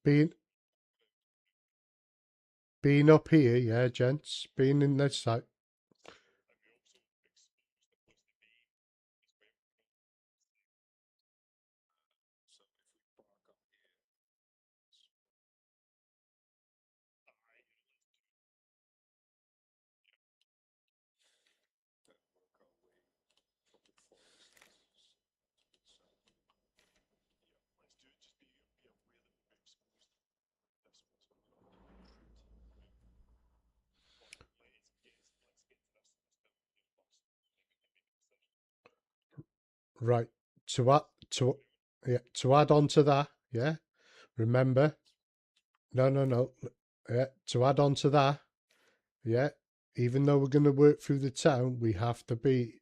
being up here, yeah, gents, being in this side. Right. To add to add on to that, yeah. Remember, no. Yeah, to add on to that, yeah. Even though we're going to work through the town, we have to be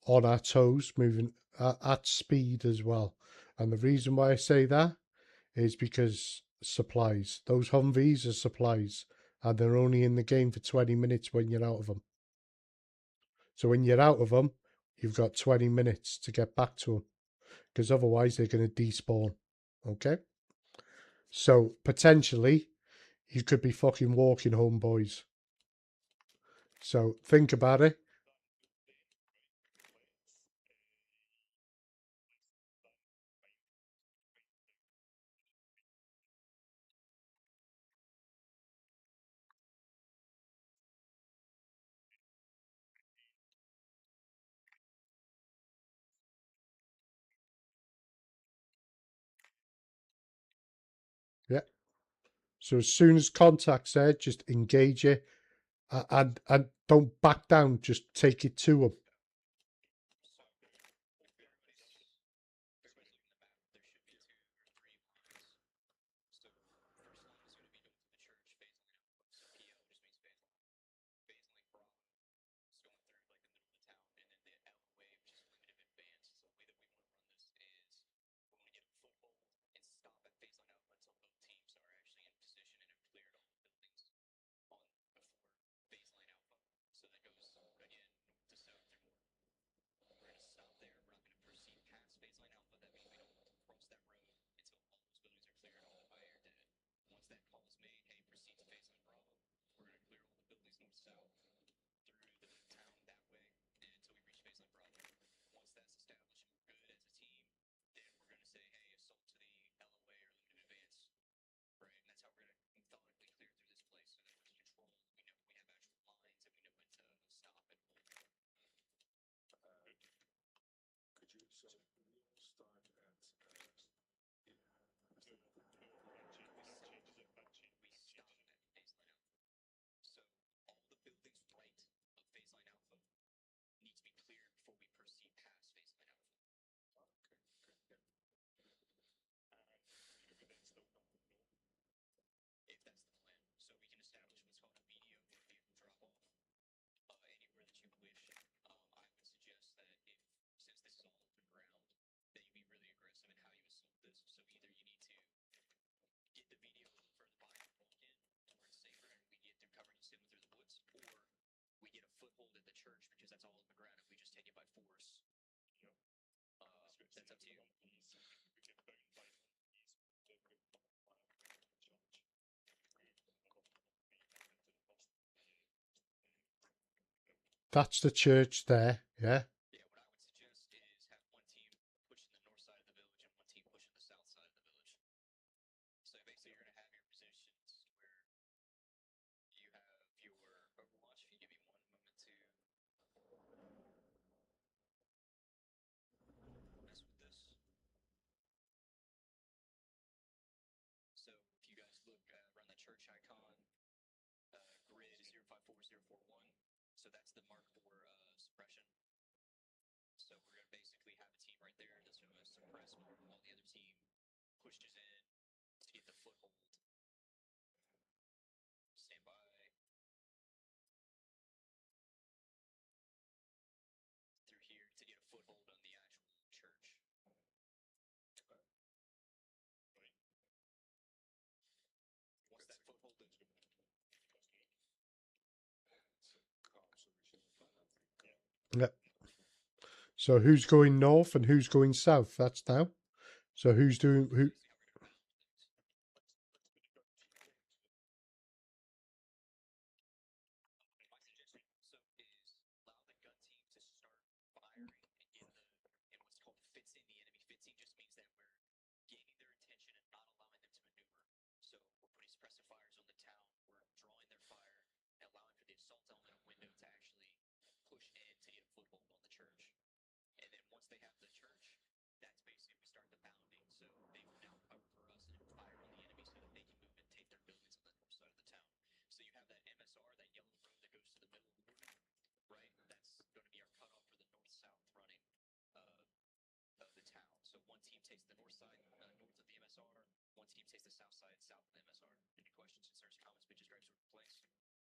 on our toes, moving at speed as well. And the reason why I say that is because supplies. Those Humvees are supplies, and they're only in the game for 20 minutes when you're out of them. So when you're out of them, you've got 20 minutes to get back to them, because otherwise they're going to despawn. Okay? So potentially, you could be fucking walking home, boys. So think about it. Yeah. So as soon as contact's there, just engage it, and don't back down. Just take it to them. That's the church there. Yeah. Yeah. So who's going north and who's going south? That's now. So who's doing who? they have the church, that's basically we start the bounding. So they will now cover for us and fire on the enemy so that they can move and take their buildings on the north side of the town. So you have that MSR, that yellow road that goes to the middle of the border, right? That's going to be our cutoff for the north-south running of the town. So one team takes the north side, north of the MSR. One team takes the south side, south of the MSR. Any questions, concerns, comments, bitches, gripes, or complaints?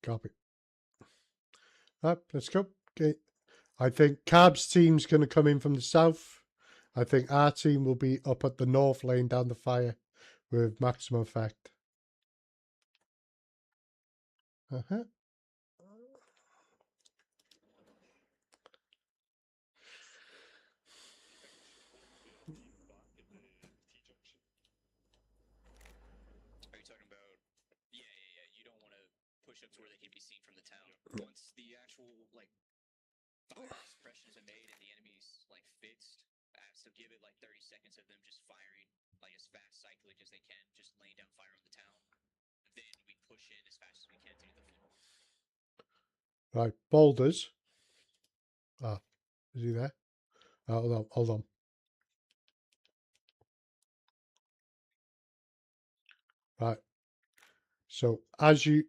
Copy. Right, let's go. Okay. I think Cab's team's going to come in from the south. I think our team will be up at the north, laying down the fire with maximum effect. Uh-huh. Are you talking about? Yeah. You don't want to push up to where they can be seen from the town. Once the actual fire suppression has been made and the enemy's fixed, so give it 30 seconds of them just firing as fast cyclic as they can, just laying down fire on the town. Then we push in as fast as we can to the floor. Right, boulders. Ah, is he there? Hold on. Right. So as you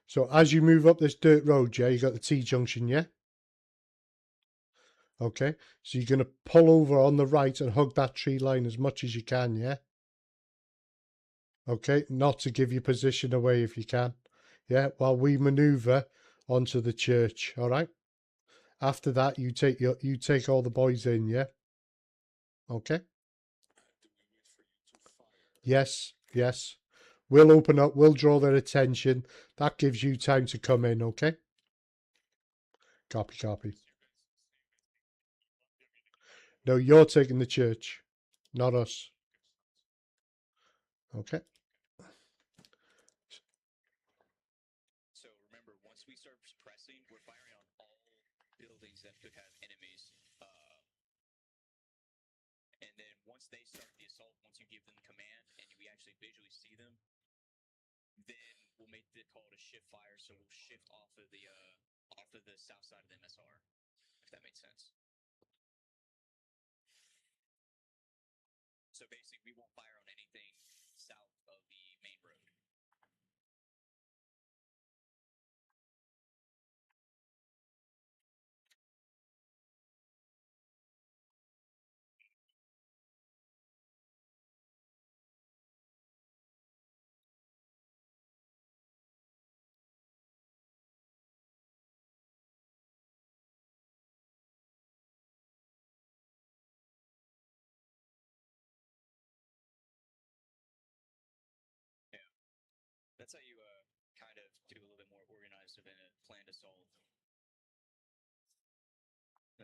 so as you move up this dirt road, Jay, you got the T-junction, yeah? Okay. So you're gonna pull over on the right and hug that tree line as much as you can, yeah? Okay, not to give your position away if you can. Yeah, while we maneuver onto the church, all right? After that, you take all the boys in, yeah? Okay? Yes. We'll open up, we'll draw their attention. That gives you time to come in, okay? Copy. No, you're taking the church, not us. Okay. So remember, once we start suppressing, we're firing on all buildings that could have enemies. And then once they start the assault, once you give them command and we actually visually see them, then we'll make the call to shift fire. So we'll shift off of the south side of the MSR, if that makes sense. So basically, we won't fire on anything south of the main road. Yeah, that's how you kind of do a little bit more organized of a planned assault.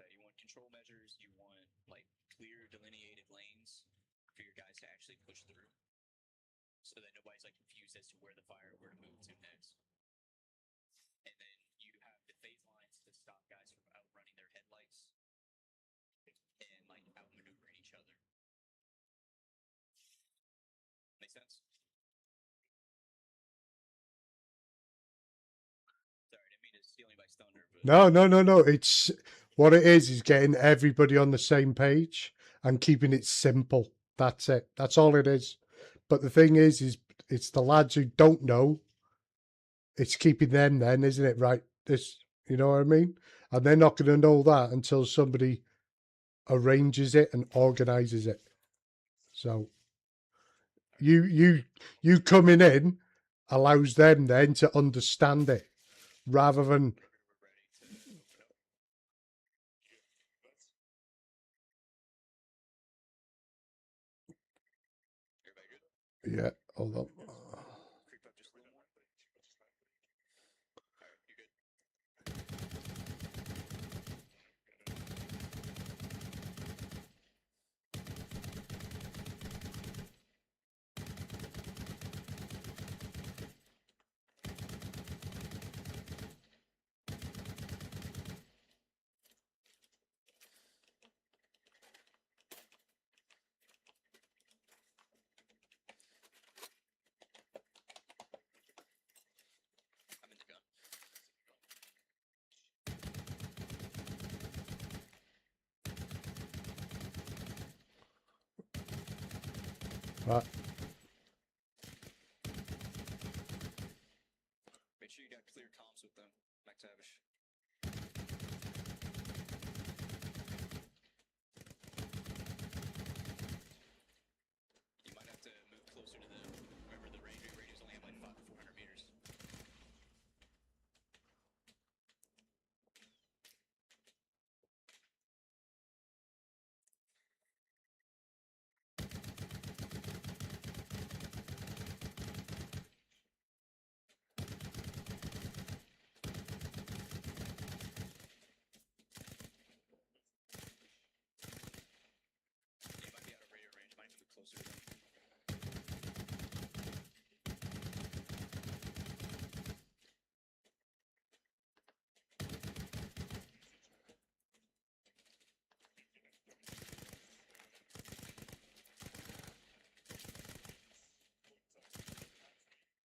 You want control measures. You want clear delineated lanes for your guys to actually push through, so that nobody's confused as to where to move to next. And then you have the phase lines to stop guys from outrunning their headlights and outmaneuvering each other. Make sense? Sorry, I didn't mean to steal anybody's thunder. But... No. It's what it is getting everybody on the same page and keeping it simple. That's it. That's all it is. But the thing is it's the lads who don't know. It's keeping them then, isn't it? Right. You know what I mean? And they're not going to know that until somebody arranges it and organizes it. So you coming in allows them then to understand it rather than yeah, hold on. Creep up just a little more. All right, you're good. Right. Make sure you got clear comms with them, McTavish. You might have to move closer to them. Remember, the radius only have like 400 meters. You might be out of radio range. Might have to move closer to them.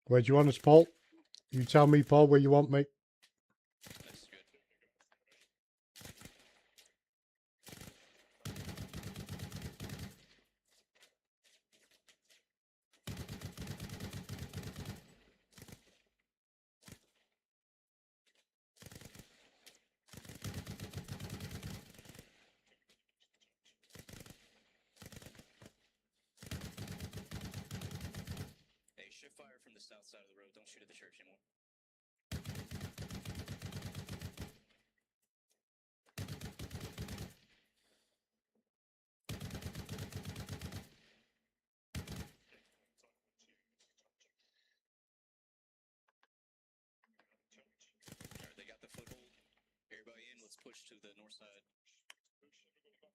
Where do you want us, Paul? You tell me, Paul, where you want me. That's good. Hey, shift fire from the south side of the road. Don't shoot at the church anymore. Alright, they got the foothold. Everybody in. Let's push to the north side.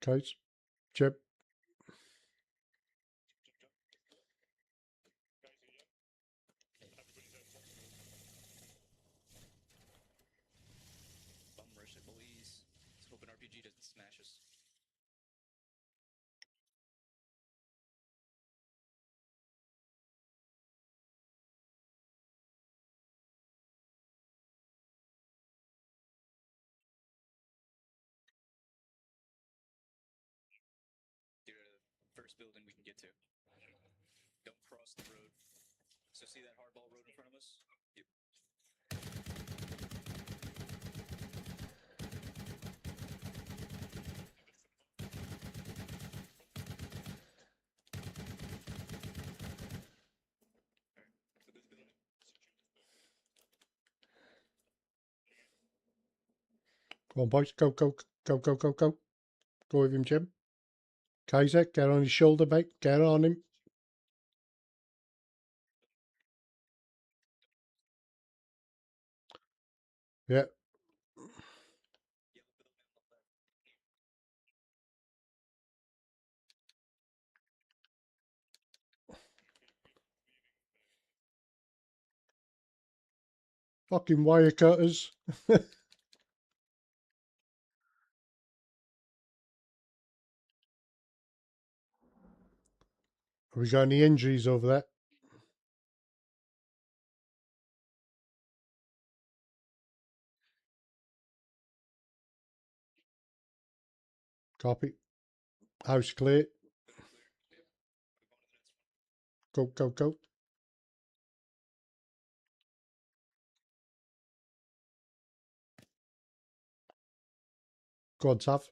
Okay. Chip. Bum rush it, boys. Let's hope an RPG doesn't smash us. Get to the first building we can get to. Don't cross the road. So see that hardball road in front of us? Yep. Alright, so this building. Come on, boys. Go, go, go, go, go, go. Go with him, Jim. Kaiser, get on his shoulder, mate. Get on him. Yeah. Fucking wire cutters. Have we got any injuries over there? Copy. House clear. Go, go, go. Go on, Tav.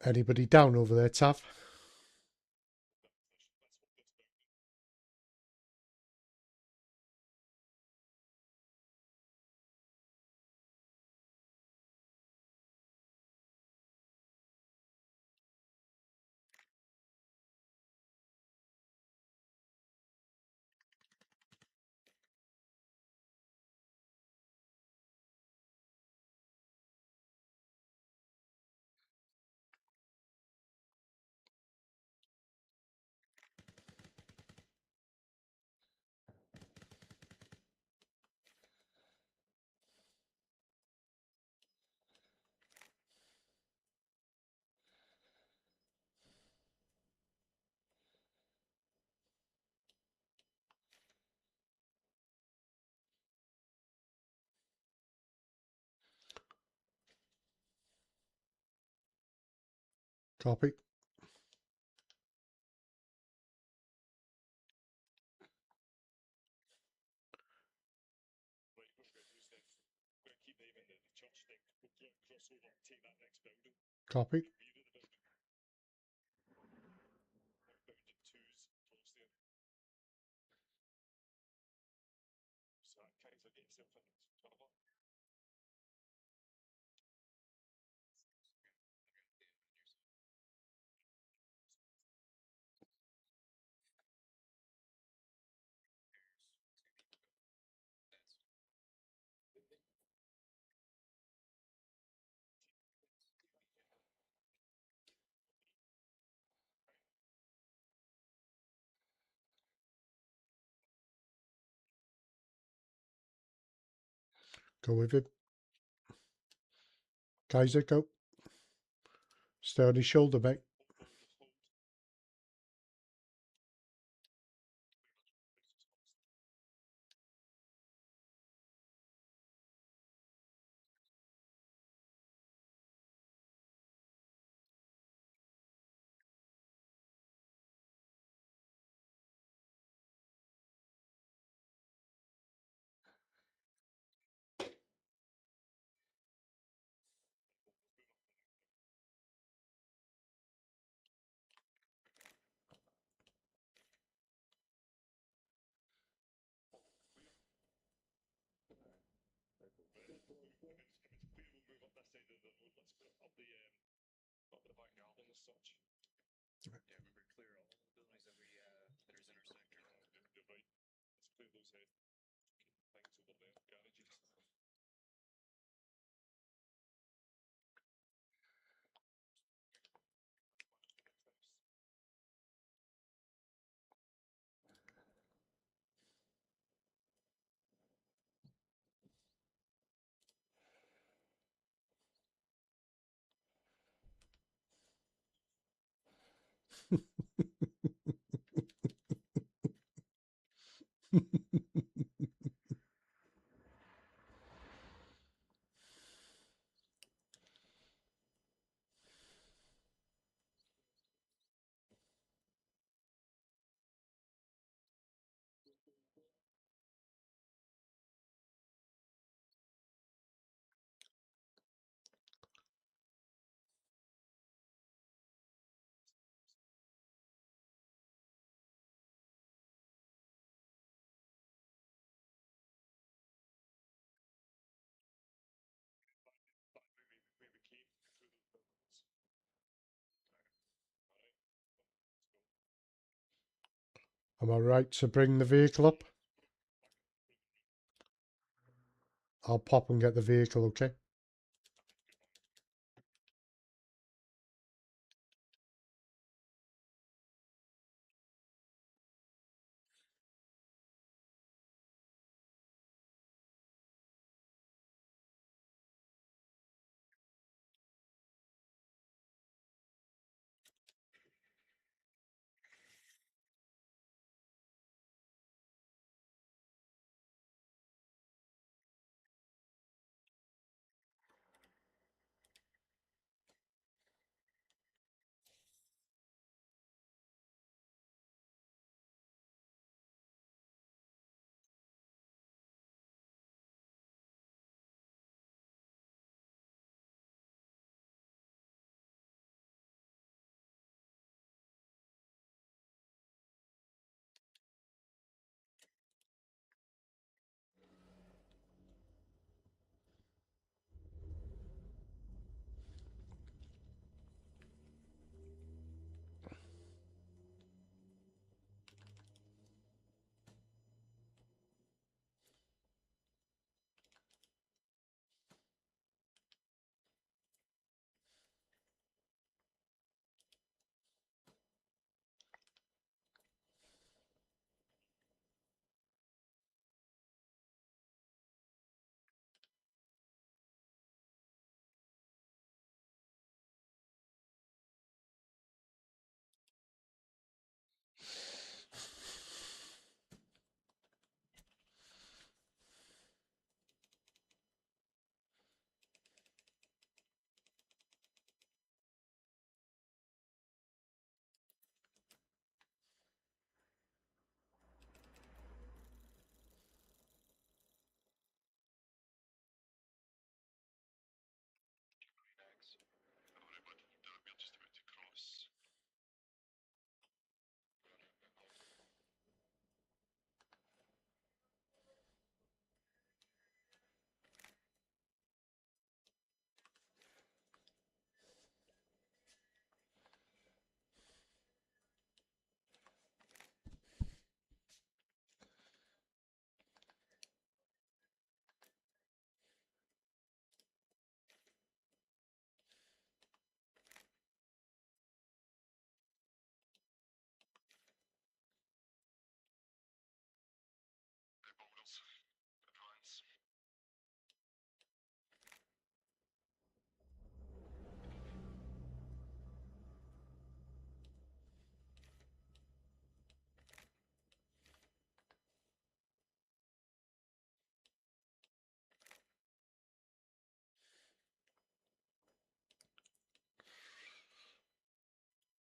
Anybody down over there, Tav? Copy. Right, we're going to use them. We're going to keep them in the church thing. We'll cross over and take that next building. Copy. Rear of the building. Bounded twos close there. So that kind of get yourself in trouble. Go with him. Kaiser, go. Stay on his shoulder, mate. We'll move up this side of the road. Let's put up the back garden as such. Yeah, remember clear all the buildings that that is in our sector. You're right. Let's clear those things over there, garages. Back where we came through those buildings. Alright. Let's go. Am I right to bring the vehicle up? I'll pop and get the vehicle, okay?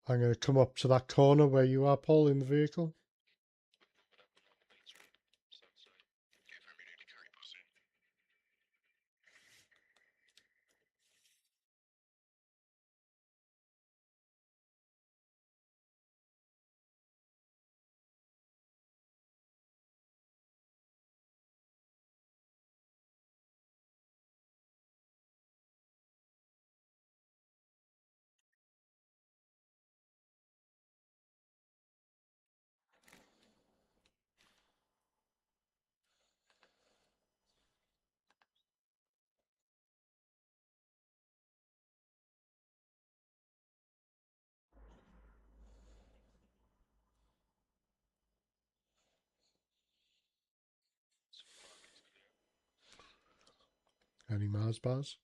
I'm going to come up to that corner where you are, Paul, in the vehicle. Any Mars bars?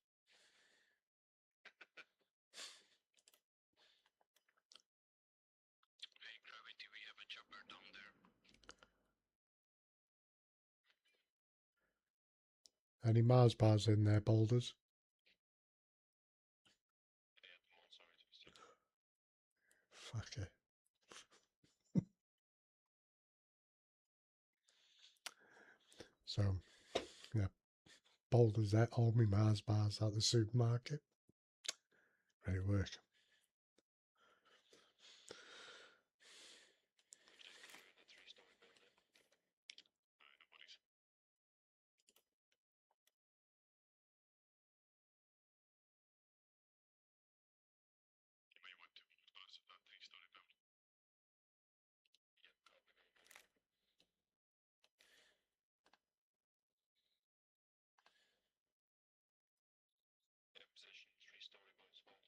Hey, Gravity, we have a chopper down there. Any Mars bars in there, boulders? Fuck it. So, yeah, boulders there, all my Mars bars at the supermarket. Ready to work. Position 3-story boys well.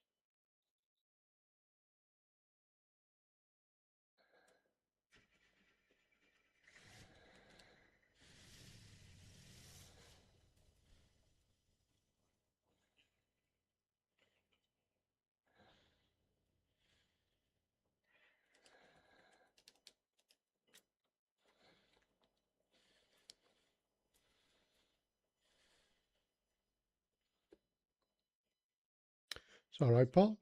It's all right, Paul.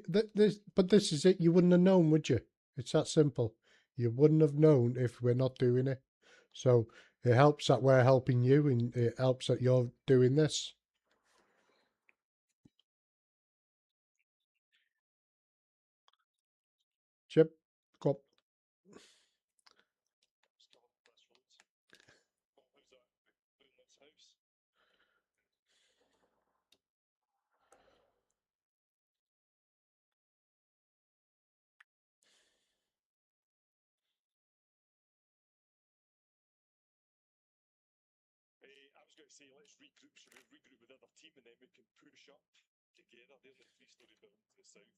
But this is it. You wouldn't have known, would you? It's that simple. You wouldn't have known if we're not doing it. So it helps that we're helping you, and it helps that you're doing this. Chip, go up. Still on this road. Oh, how's that? Broomless house. I was going to say, let's regroup. Should we regroup with the other team and then we can push up together? There's a 3-story building to the south.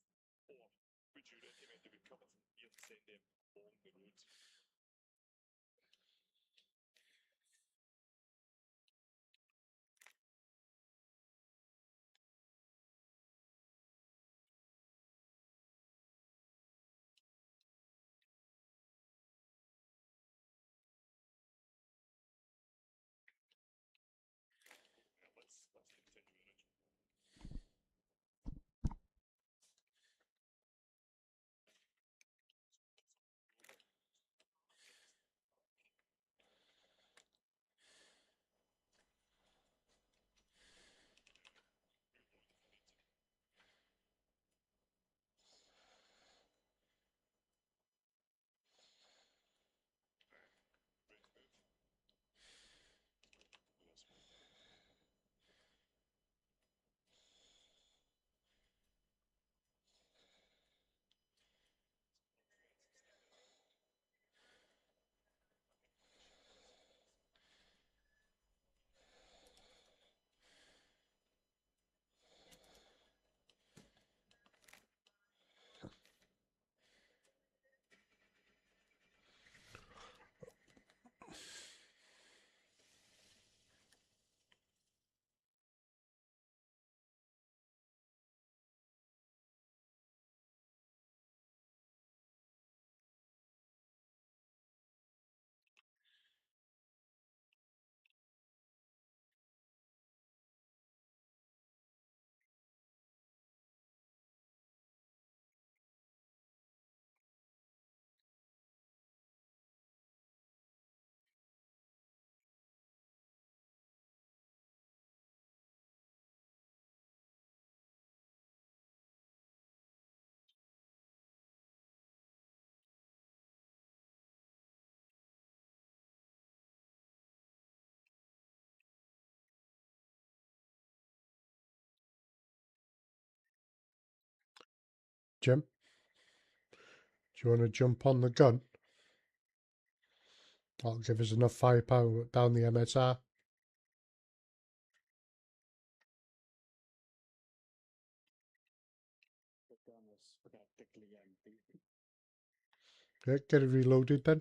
Or would you recommend that we cover from here and send them along the road? Yeah, let's continue the route. Jim, do you want to jump on the gun? That'll give us enough firepower down the MSR. The gun is practically empty. Okay, get it reloaded then.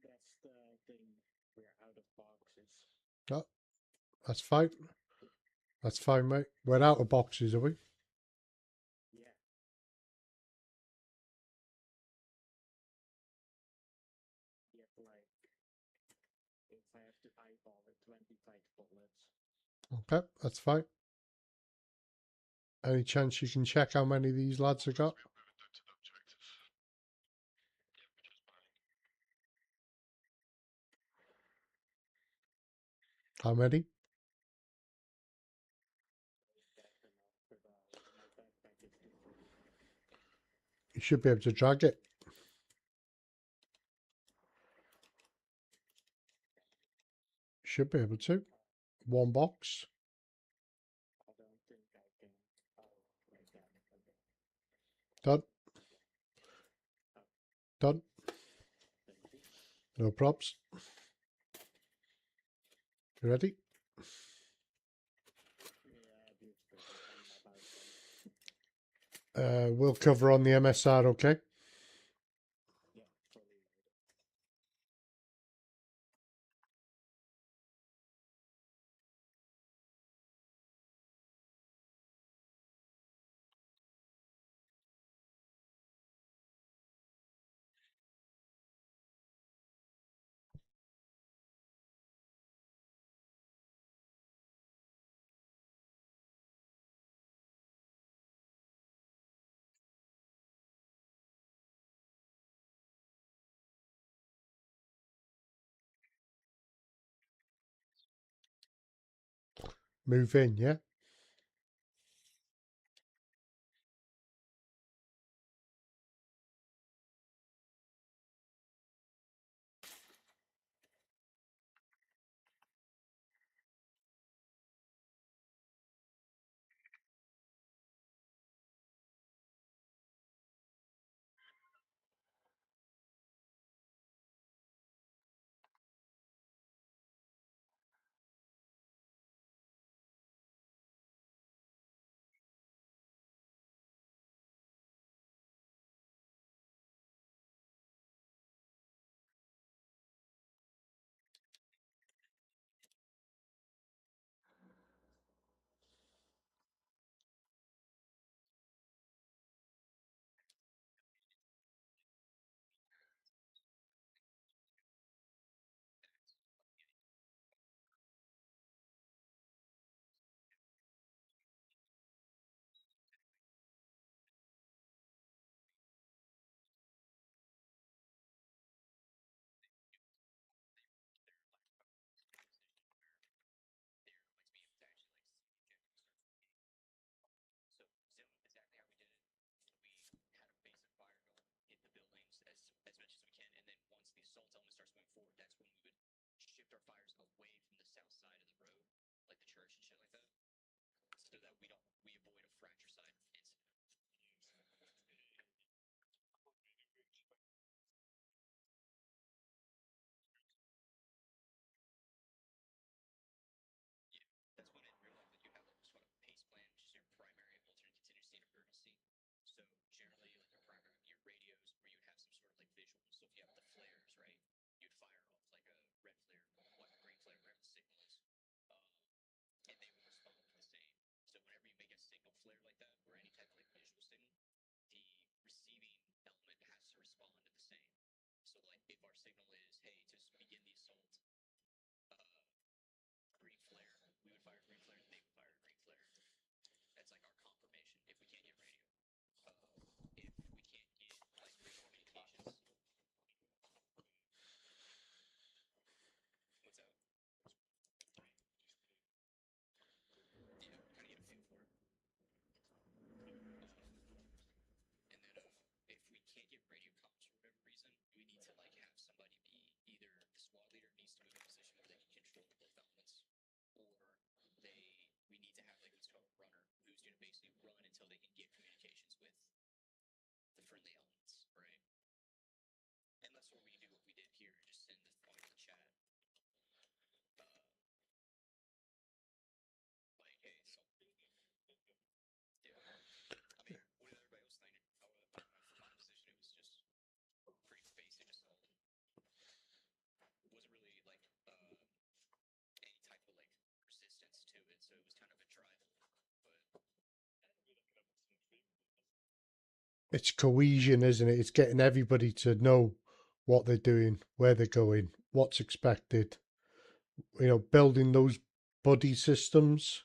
That's the thing. We're out of boxes. Oh, that's fine. That's fine, mate. We're out of boxes, are we? Yeah. Yet, like, if I have to eyeball it, 25 bullets. Okay, that's fine. Any chance you can check how many of these lads have got? How many? That's enough for my backpack is too full. You should be able to drag it. Should be able to. One box. I don't think I can. Oh, like that. Okay. Done. Done. Thank you. No props. You ready? Yeah, beautiful. I'm about done. We'll cover on the MSR, okay? Yeah, fully loaded. Move in, yeah? So exactly how we did it. We had a basic fire going, hit the buildings as much as we can, and then once the assault element starts moving forward, that's when we would shift our fires away from the south side of the road, like the church and shit like that, so that we avoid a fratricide incident. That's when in real life that you have like sort of pace plan, which is your primary alternate contingency and emergency. So generally, like your primary, your radios, where you'd have some sort of like visual. So if you have the flares, right, you'd fire off like a red flare, green flare, whatever the signal is, and they would respond with the same. So whenever you make a signal flare like that, or any type of like visual signal, the receiving element has to respond to the same. So like if our signal is, hey, to begin the assault, green flare, we would fire green flare, and they would fire green flare. That's like our confirmation if we can't get radio. If we can't get like radio communications. What's that? Yeah, kind of get a feel for it. And then if we can't get radio comms for whatever reason, we need to like have somebody be either the squad leader needs it's cohesion, isn't it? It's getting everybody to know what they're doing, where they're going, what's expected. Building those buddy systems.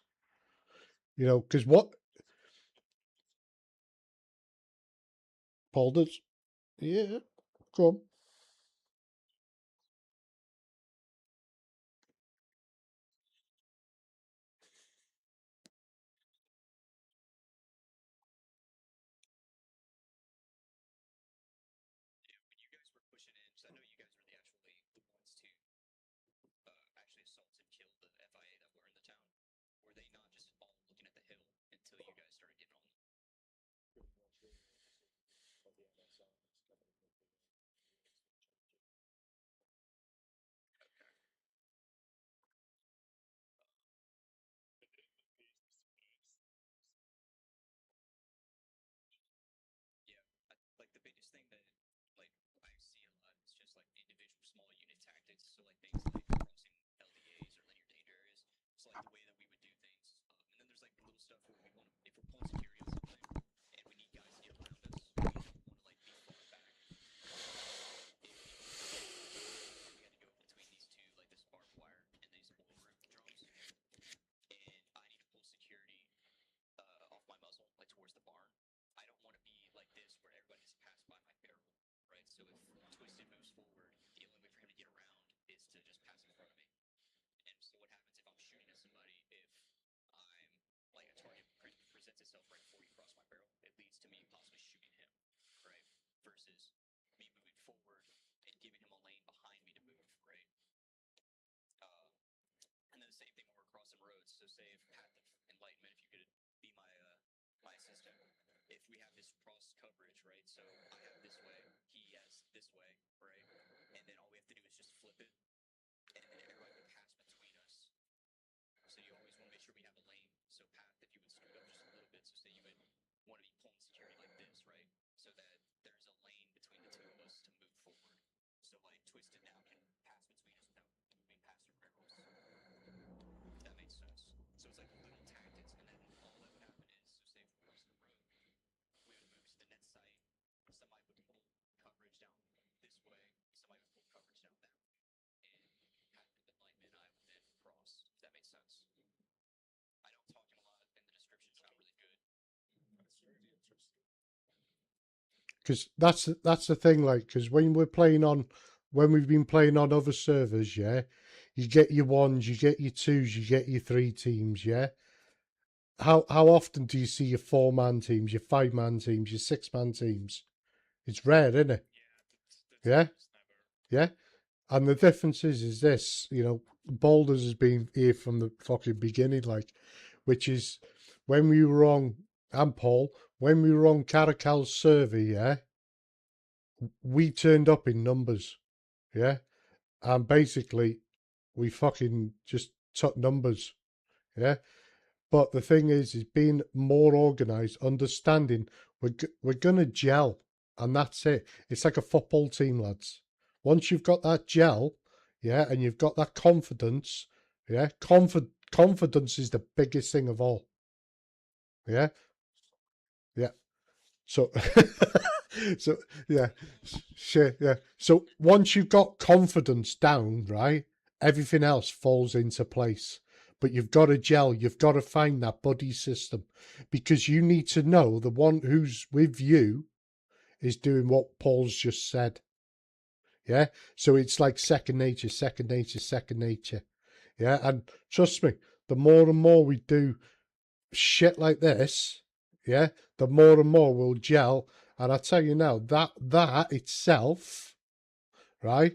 Because what Paul does, yeah, go on. When you guys were pushing in, because I know you guys were the ones to actually assault and kill the FIA that were in the town. Were they not just all looking at the hill until you guys started getting on them? pretty much doing what the MSR is covering with the Yeah, like the biggest thing that like I see a lot is just like individual small unit tactics. So like things like crossing LDAs or linear danger areas. It's like the way that we would do things. And then there's like little stuff where we want to, if we're pulling security on something and we need guys to get around us, we don't want to like be far back. If people we had to go between these two, like this barbed wire and these bulletproof drones, and I need to pull security off my muzzle, like towards the barn. I don't want to be like this where everybody's passed by my barrel, right? So if Twisted moves forward, the only way for him to get around is to just pass in front of me. And so what happens if I'm shooting at somebody, if I'm like a target presents itself right before you cross my barrel, it leads to me possibly shooting him, right? Versus me moving forward and giving him a lane behind me to move, right? And then the same thing when we're crossing roads. So say if Path of Enlightenment, if you could be my assistant, if we have this cross coverage, right? So I have this way, he has this way, right? And then all we have to do is just flip it, and then everybody would pass between us. So you always want to make sure we have a lane. So Path, if you would scoot up just a little bit, so say you would want to be pulling security like this, right? So that there's a lane between the two of us to move forward. So like Twisted now can pass between us without moving past our barrels. If that makes sense. So it's like little tactics, and then all that would happen is, so say if we're crossing the road, we would move to the net site. Somebody would pull coverage down this way. Somebody would pull coverage down that way. And Path of Enlightenment, I would then cross. If that makes sense. I know I'm talking a lot, and the description's not really good. That's really interesting. Because that's the thing, like, because when we've been playing on other servers, yeah, you get your ones, you get your twos, you get your 3 teams, yeah. How often do you see your 4-man teams, your 5-man teams, your 6-man teams? It's rare, isn't it? Yeah, Yeah, yeah. And the difference is this, Boulders has been here from the fucking beginning, like, which is when we were on, and Paul, when we were on Caracal's server, yeah, we turned up in numbers, yeah, and basically we fucking just took numbers, yeah. But the thing is being more organized, understanding we're gonna gel, and that's it. It's like a football team, lads. Once you've got that gel, yeah, and you've got that confidence, yeah, confidence is the biggest thing of all, yeah, yeah. So, so yeah, sure, yeah. So once you've got confidence down, right, everything else falls into place. But you've got to gel. You've got to find that buddy system, because you need to know the one who's with you is doing what Paul's just said. Yeah. So it's like second nature, second nature, second nature. Yeah. And trust me, the more and more we do shit like this, yeah, the more and more we'll gel. And I tell you now, that itself, right,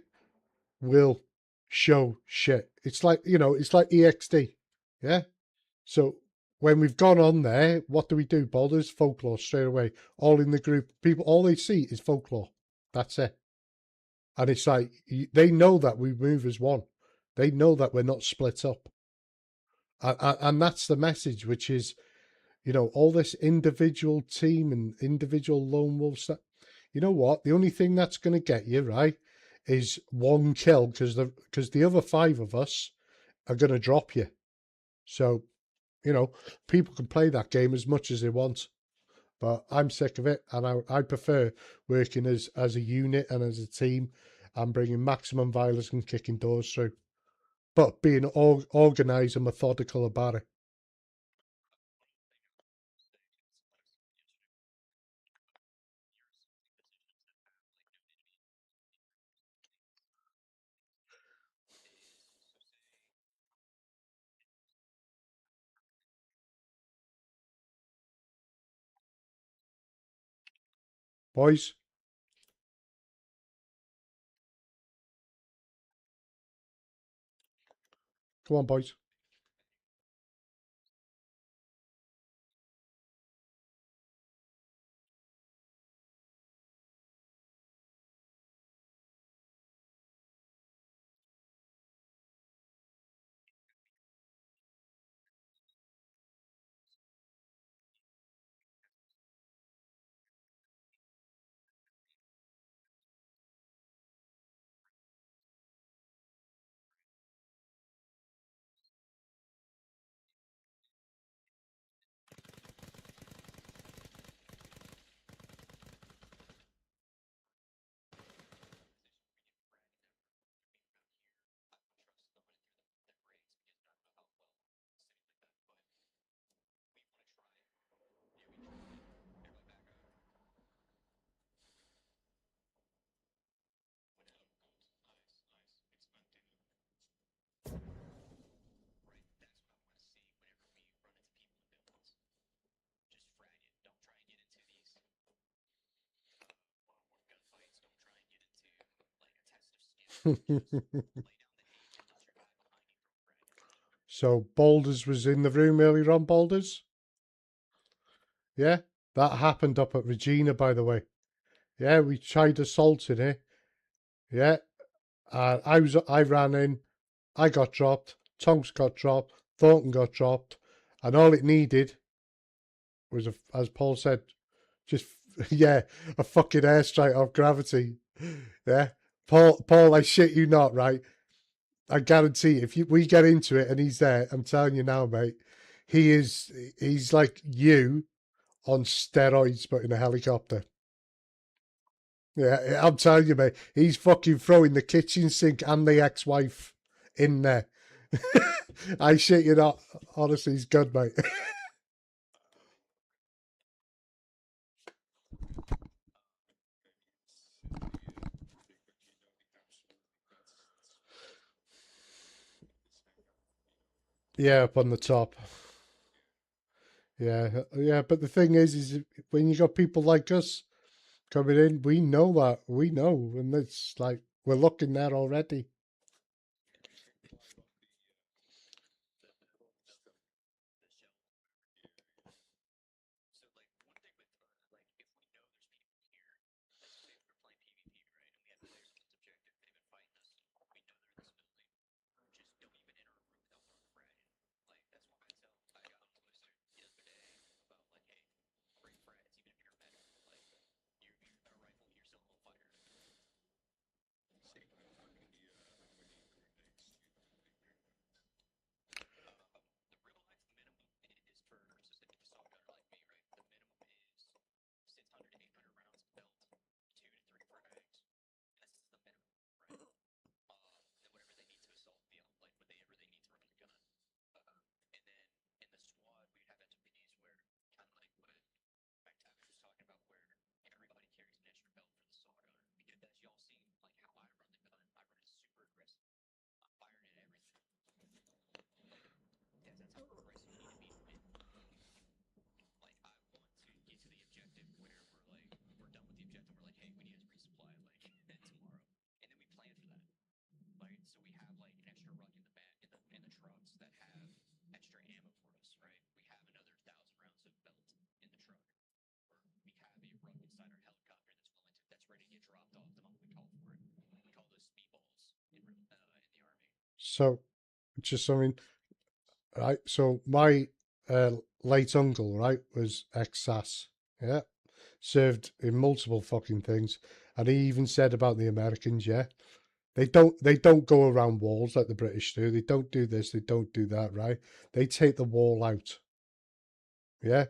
will show shit. It's like, it's like EXD. Yeah. So when we've gone on there, what do? Boulders, folklore straight away. All in the group. People, all they see is folklore. That's it. And it's like, they know that we move as one. They know that we're not split up. And that's the message, which is, all this individual team and individual lone wolf stuff. You know what? The only thing that's going to get you, right, is one kill, because the other 5 of us are going to drop you. So, people can play that game as much as they want. But I'm sick of it, and I prefer working as a unit and as a team and bringing maximum violence and kicking doors through. But being organised and methodical about it. Boys, come on, boys. So Boulders was in the room earlier on, Boulders? Yeah, that happened up at Regina, by the way. Yeah, we tried assaulting her. Yeah, I ran in, I got dropped, Tonks got dropped, Thornton got dropped, and all it needed was, as Paul said, just, yeah, a fucking airstrike off gravity. Yeah, Paul, I shit you not, right? I guarantee if we get into it and he's there, I'm telling you now, mate, he's like you on steroids, but in a helicopter. Yeah, I'm telling you, mate, he's fucking throwing the kitchen sink and the ex-wife in there. I shit you not. Honestly, he's good, mate. Yeah, up on the top. Yeah, yeah. But the thing is when you got people like us coming in, we know that. We know. And it's like, we're looking there already. So, just something, right? So, my late uncle, right, was ex-SAS, yeah? Served in multiple fucking things. And he even said about the Americans, yeah? They don't go around walls like the British do. They don't do this, they don't do that, right? They take the wall out. Yeah?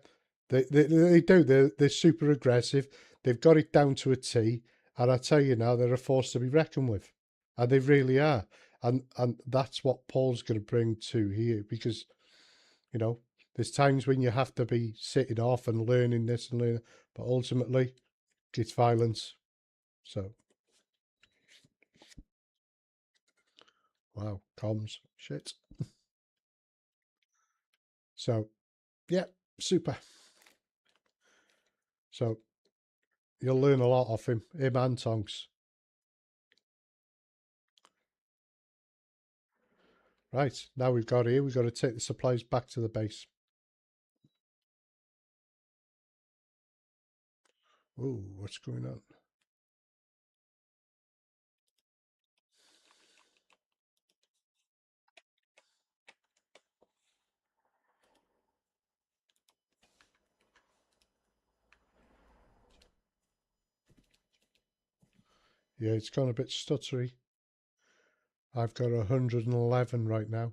They do. They're super aggressive. They've got it down to a T. And I tell you now, they're a force to be reckoned with. And they really are. And that's what Paul's going to bring to here, because, you know, there's times when you have to be sitting off and learning this and learning, but ultimately it's violence. So, wow, comms, shit. So, yeah, super. So, you'll learn a lot off him and Tonks. Right, now we've got to take the supplies back to the base. Ooh, what's going on? Yeah, it's gone a bit stuttery. I've got 111 right now.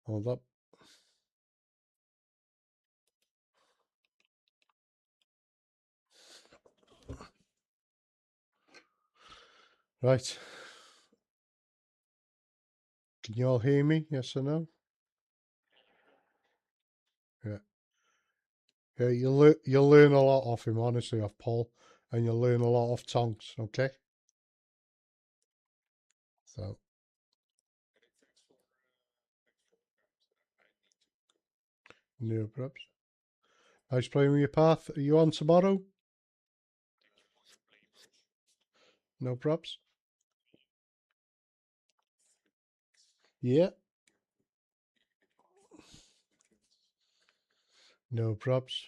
Hold up. Right. Can you all hear me? Yes or no? Yeah. Yeah, you'll learn a lot off him, honestly, off Paul, and you'll learn a lot off Tonks, okay? So, no probs. Nice playing with your path. Are you on tomorrow? No probs. Yeah. No probs.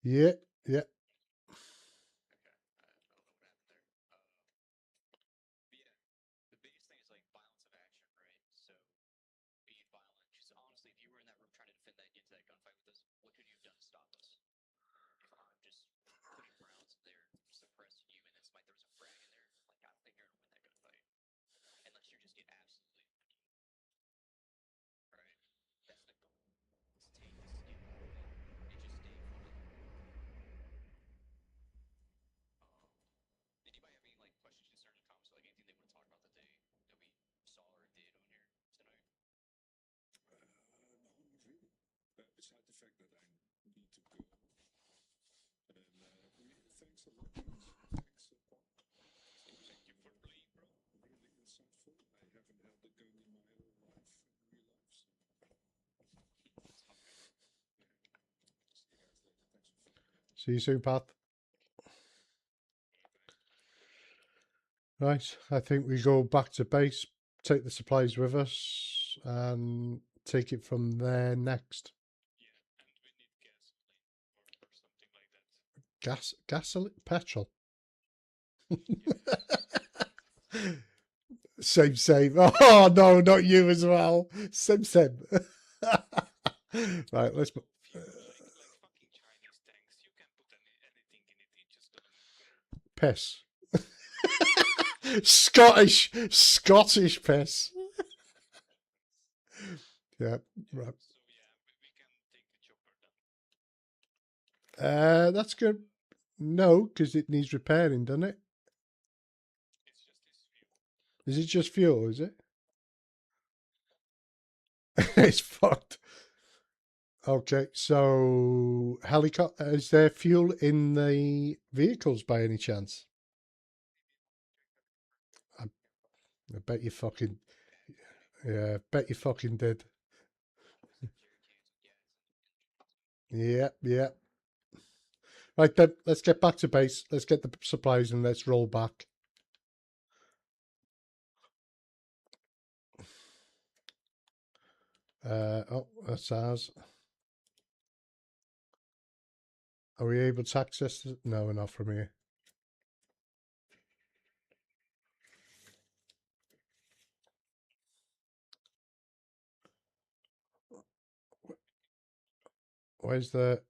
Yeah. Yeah. The biggest thing is like violence of action, right? So being violent. Because honestly, if you were in that room trying to defend that, get into that gunfight with us, what could you have done to stop us? If I'm just putting rounds in there, suppressing you, and then somebody throws a frag in there, like I don't think you're gonna win that gunfight unless you just get absolutely right. That's the goal. Is take the skin off of them and just stay in front of them. Anybody have any like questions, concerns, or comments, like anything they want to talk about that we saw or did on here tonight? No, not really. Besides the fact that I need to go. And thanks a lot, guys. Thanks a lot. Thank you for playing, bro. Really insightful. I haven't held a gun in my whole life, in real life. So. That's all right. See you guys later. Thanks for following. See you soon, Pat. Right, I think we go back to base, take the supplies with us, and take it from there next. Yeah, and we need gasoline or something like that. Gasoline? Petrol? Same. Oh, no, not you as well. Same. Right, let's... Fuel, like fucking Chinese tanks. You can put anything in it. It's just gonna go. Piss. Scottish piss. Yeah, right. So yeah, we can take the chopper down. That's good. No, because it needs repairing, doesn't it? It's just this fuel. Is it just fuel, is it? It's fucked. Okay, so helicopter, is there fuel in the vehicles by any chance? I bet you fucking, yeah, bet you fucking did. Yeah. Right then, let's get back to base. Let's get the supplies and let's roll back. Oh, that's ours. Are we able to access it? No, we're not from here. Where's the...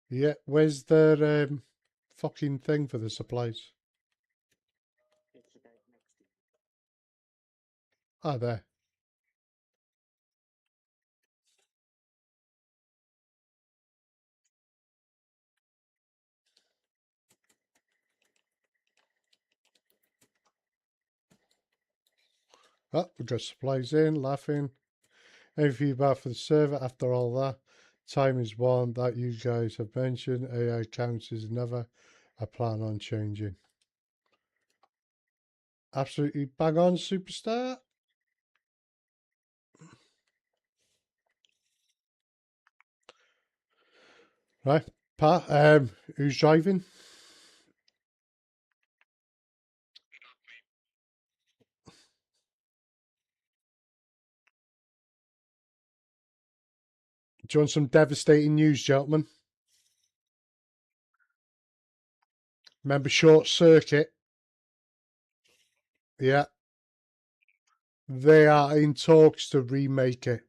Yeah, where's the fucking thing for the supplies? It's right next to you. Ah, there. Oh, we got supplies in, laughing. Any feedback for the server after all that? Time is one that you guys have mentioned. AI counts is never. I plan on changing. Absolutely bang on, superstar. Right, Pat, who's driving? Do you want some devastating news, gentlemen? Remember Short Circuit? Yeah. They are in talks to remake it.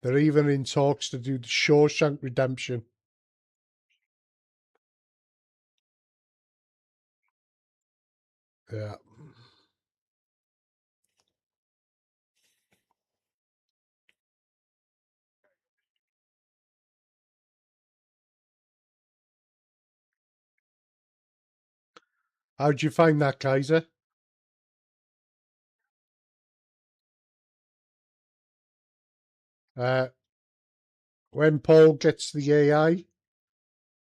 They're even in talks to do the Shawshank Redemption. Yeah. How'd you find that, Kaiser? When Paul gets the AI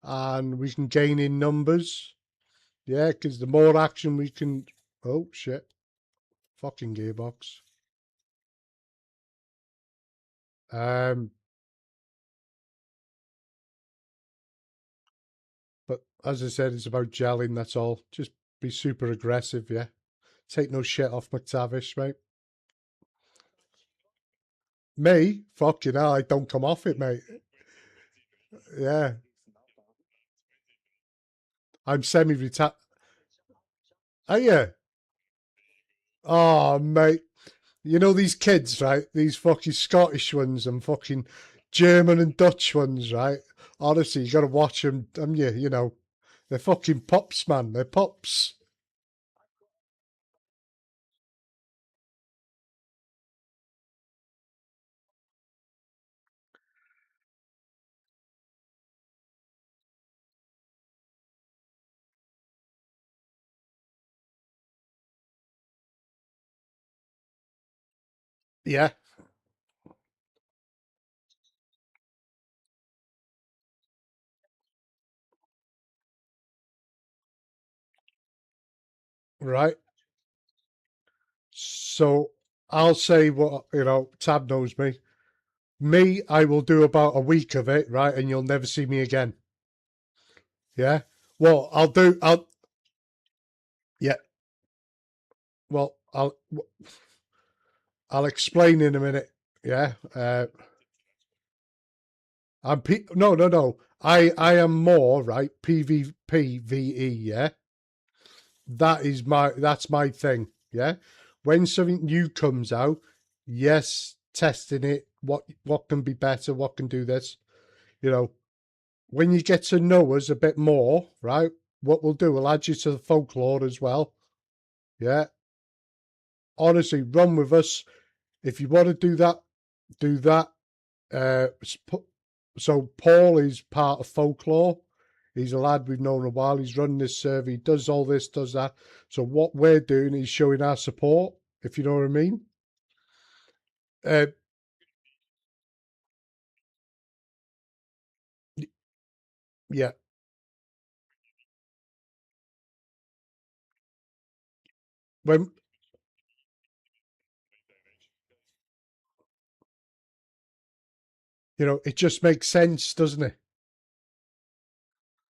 and we can gain in numbers, yeah, because the more action we can... Oh, shit. Fucking gearbox. But as I said, it's about gelling, that's all. Just be super aggressive, yeah. Take no shit off McTavish, mate. Me? Fucking hell, I don't come off it, mate. Yeah. It's not on. I'm semi-retired. Are you? Oh, mate. You know these kids, right? These fucking Scottish ones and fucking German and Dutch ones, right? Honestly, you got to watch them, you know. They're fucking pups, man. They're pups. Yeah. Right. So I'll say what, you know, Tab knows me. Me, I will do about a week of it, right? And you'll never see me again. Yeah. Well, yeah. Well, I'll explain in a minute. Yeah. No. I am more, right? PvPVE, yeah. That's my thing. Yeah. When something new comes out, yes, testing it, what can be better, what can do this. You know, when you get to know us a bit more, right? What we'll do, we'll add you to the folklore as well. Yeah. Honestly, run with us. If you want to do that, do that. So Paul is part of Folklore. He's a lad we've known a while. He's running this server. He does all this, does that. So what we're doing is showing our support, if you know what I mean. Uh, yeah. When you know, it just makes sense, doesn't it?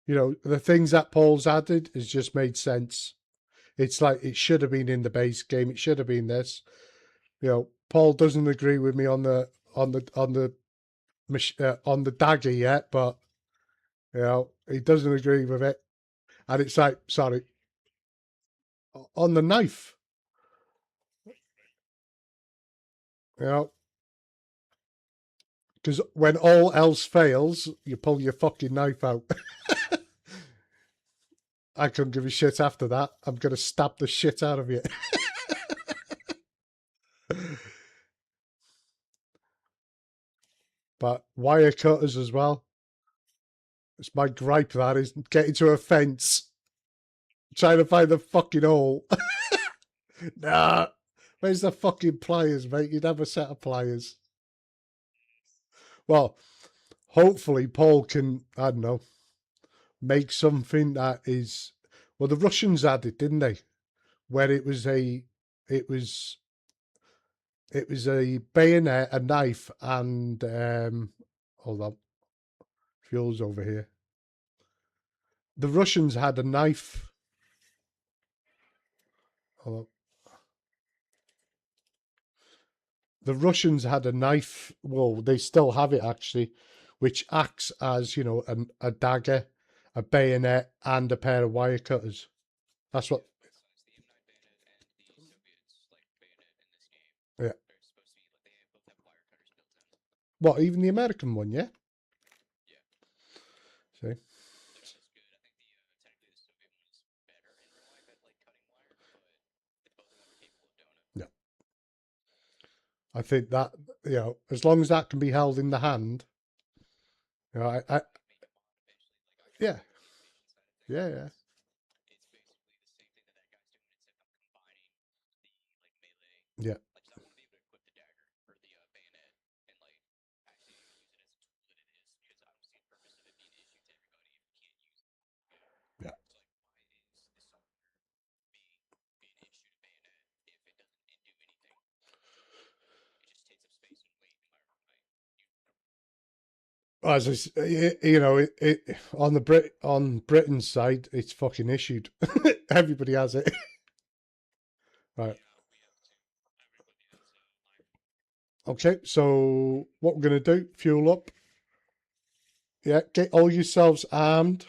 You know, the things that Paul's added has just made sense. It's like it should have been in the base game. It should have been this. You know, Paul doesn't agree with me on the dagger yet, but you know he doesn't agree with it, and it's like, sorry, on the knife. You know, because when all else fails, you pull your fucking knife out. I couldn't give a shit after that. I'm going to stab the shit out of you. But wire cutters as well. It's my gripe, that is getting to a fence, trying to find the fucking hole. Nah, where's the fucking pliers, mate? You'd have a set of pliers. Well, hopefully Paul can, I don't know, make something that is, well, the Russians had it, didn't they? Where it was a bayonet, a knife, and hold on, fuel's over here. The Russians had a knife. Hold on. The Russians had a knife. Well, they still have it actually, which acts as, you know, a dagger, a bayonet, and a pair of wire cutters. That's what. So it's the M9 bayonet and the Soviets like bayonet in this game. Yeah. They're supposed to be like they both have wire cutters built in. What? Even the American one, yeah. Yeah. See. They're not as good. I think technically the Soviet one is better in real life at like cutting wire, but both of them are capable of doing it. Yeah. I think that, you know, as long as that can be held in the hand, you know, Make a mod eventually. Like I yeah, got the automation side of things. yeah, yeah. It's basically the same thing that guy's doing, except I'm combining the like melee. Yeah. Like, 'cause I want to be able to equip the dagger or the bayonet and like actually use it as a tool that it is, because I don't see the purpose of it being an issue to everybody if you can't use it. Yeah. It's like, why is the software being an issue to bayonet if it doesn't do anything? It just takes up space and weight. As you know, it on the on Britain's side, it's fucking issued. Everybody has it. Right. Yeah, we have to. Everybody has Okay, so what we're gonna do? Fuel up. Yeah, get all yourselves armed.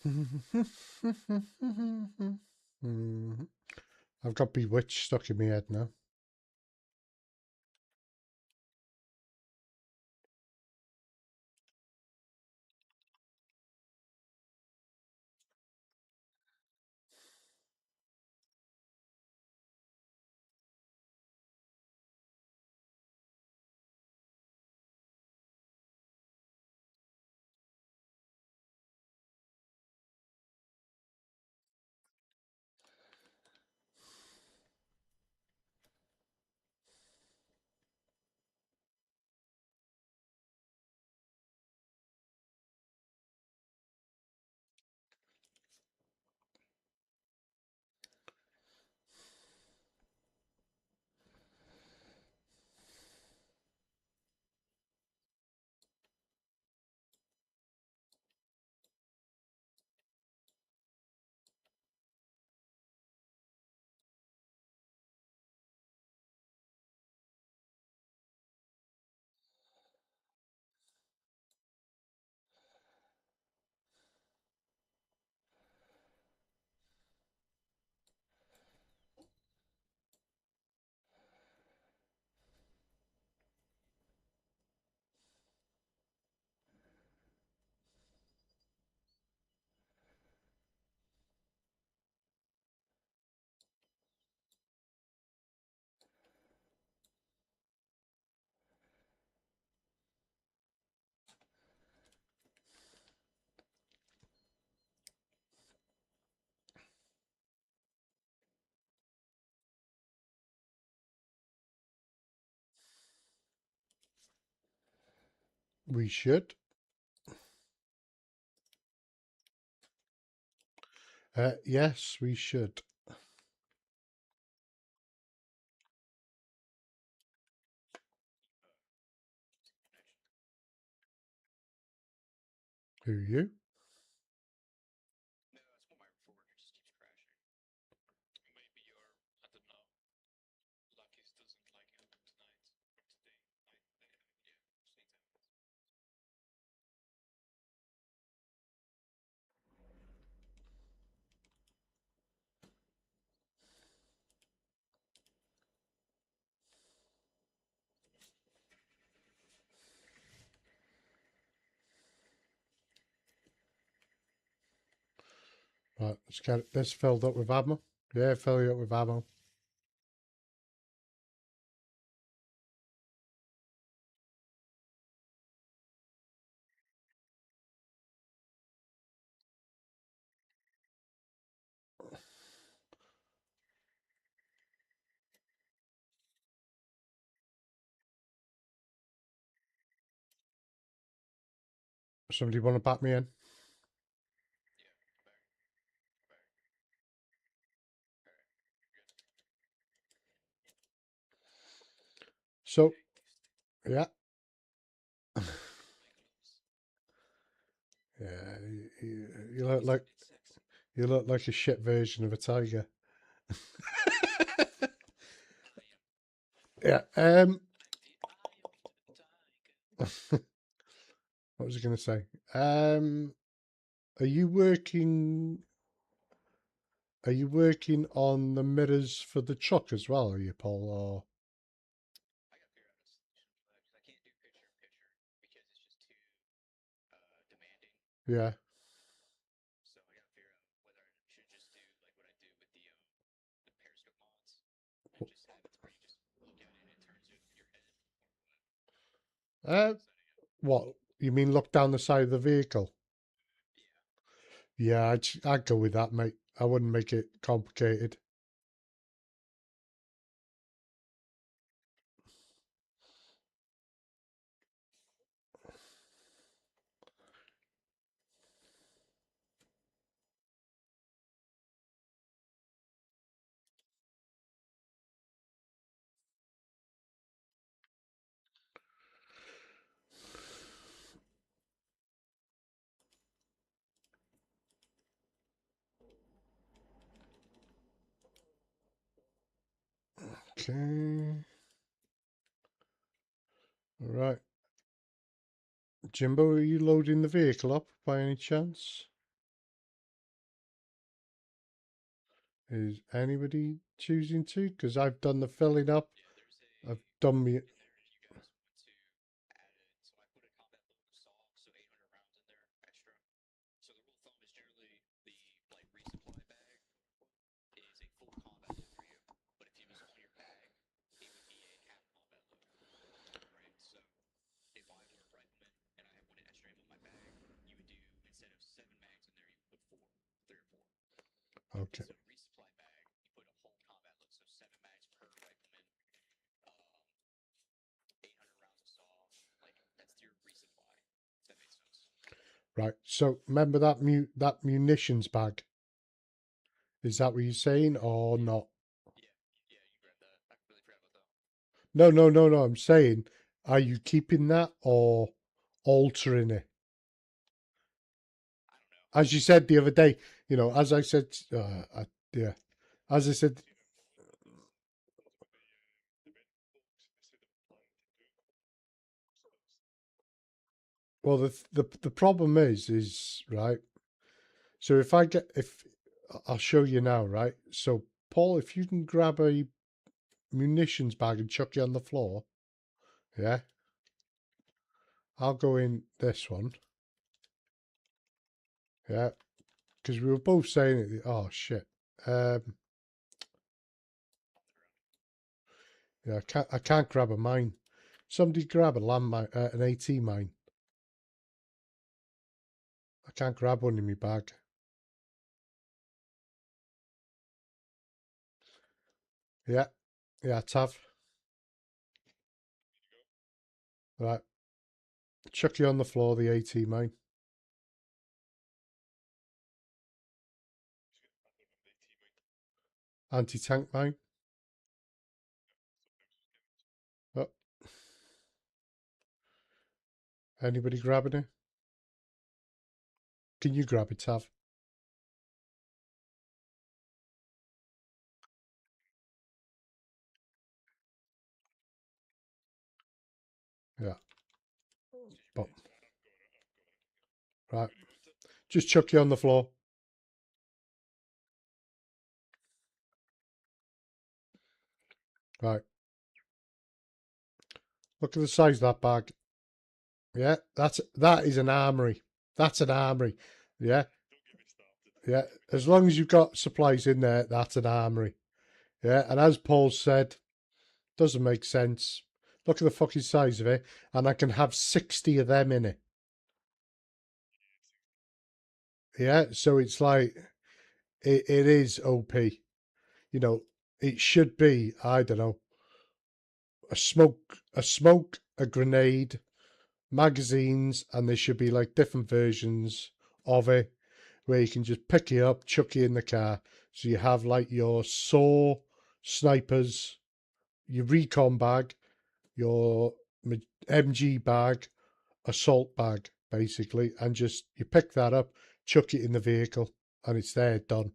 I've got Bewitched stuck in my head now. We should. Yes, we should. Who are you? No, it's when my Reforger just keeps crashing. Maybe your, I don't know, Lucky's doesn't like it tonight. Or today. Yeah, same time. Right, let's get this filled up with ammo. Yeah, fill it up with ammo. Somebody want to back me in? Yeah, back. So, yeah. Yeah, you look like you look like a shit version of a tiger. Yeah. What was I going to say? Are you working? Are you working on the mirrors for the truck as well? Are you, Paul? Or I gotta figure out a solution for that because I can't do picture in picture because it's just too demanding. yeah. So I gotta figure out whether I should just do like what I do with the periscope mods and just have it to where you just look at it and it turns your head or Uh, what. what you mean? Look down the side of the vehicle? Yeah. Yeah, I'd go with that, mate. I wouldn't make it complicated. Okay. All right. Jimbo, are you loading the vehicle up by any chance? Is anybody choosing to? Because I've done the filling up. Yeah, there's a I've done me. in there if you guys want to add it. So I put a combat load of saw, so 800 rounds in there extra. So the rule of thumb is generally the like resupply bag is a full combat load for you. But if it was on your bag, it would be a half combat load. Right? So if I were a rifleman and I wanted extra ammo in my bag, you would do instead of 7 mags in there, you would put 3 or 4. Okay. So resupply bag, you put a whole combat load, so 7 mags per rifleman, 800 rounds of saw. Like that's your resupply. If that makes sense. Right. So remember that munitions bag. Is that what you're saying or not? Yeah, you grab that. I completely forgot about that. No. I'm saying, are you keeping that or altering it? I don't know. As you said the other day, as I said, yeah, as I said, well, the problem is right. So if I'll show you now, right? So Paul, if you can grab a munitions bag and chuck it on the floor, yeah, I'll go in this one, yeah, because we were both saying it. Oh shit, yeah, I can't grab a mine. Somebody grab a landmine, an AT mine. I can't grab one in my bag. Yeah, Tav. Right. Chuck you on the floor, the AT mine. Anti-tank mine. Oh. Anybody grabbing it? Can you grab it, Tav? Yeah. But, right. Just chuck you on the floor. Right. Look at the size of that bag. Yeah, that is an armory. That's an armory. Yeah. Yeah. As long as you've got supplies in there, that's an armory. Yeah. And as Paul said, doesn't make sense. Look at the fucking size of it. And I can have 60 of them in it. Yeah. So it's like, it is OP. It should be, I don't know, a grenade, magazines, and there should be like different versions of it where you can just pick it up, chuck it in the car. So you have like your saw, snipers, your recon bag, your MG bag, assault bag, basically, and just you pick that up, chuck it in the vehicle, and it's there, done.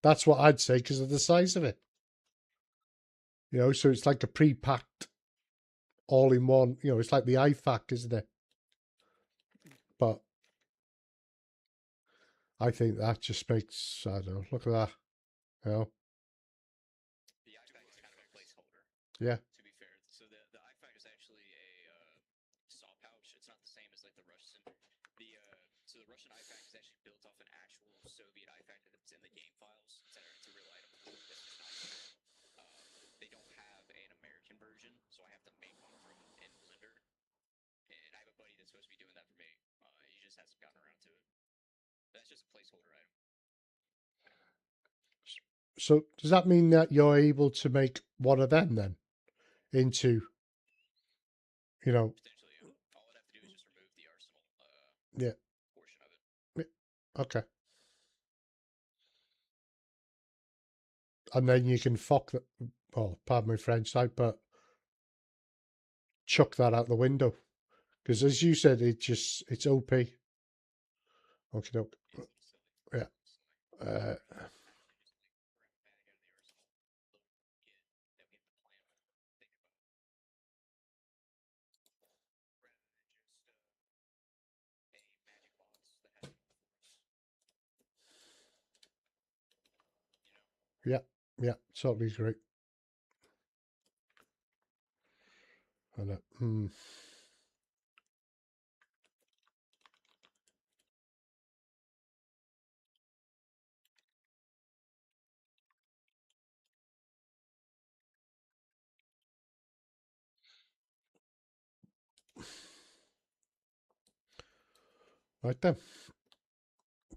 That's what I'd say because of the size of it. So it's like a pre-packed all in one. It's like the IFAC, isn't it? But I think that just makes, I don't know, look at that. You know? The IFAC is kind of a placeholder. Yeah. To be fair, so the IFAC is actually a saw pouch. It's not the same as like the Russian. So the Russian IFAC is actually built off an actual Soviet IFAC that's in the game files. It's a real item. That's just not here. They don't have an American version, so I have to make one from in Blender. And I have a buddy that's supposed to be doing that for me. He just hasn't gotten around to it. That's just a placeholder item. So does that mean that you're able to make one of them then into, Potentially, yeah. All I'd have to do is just remove the arsenal yeah, portion of it. okay, and then you can fuck that. Oh, pardon my French side, but chuck that out the window because, as you said, it's OP. Okay, doke. Yeah. Yeah, totally agree. I know. Right then.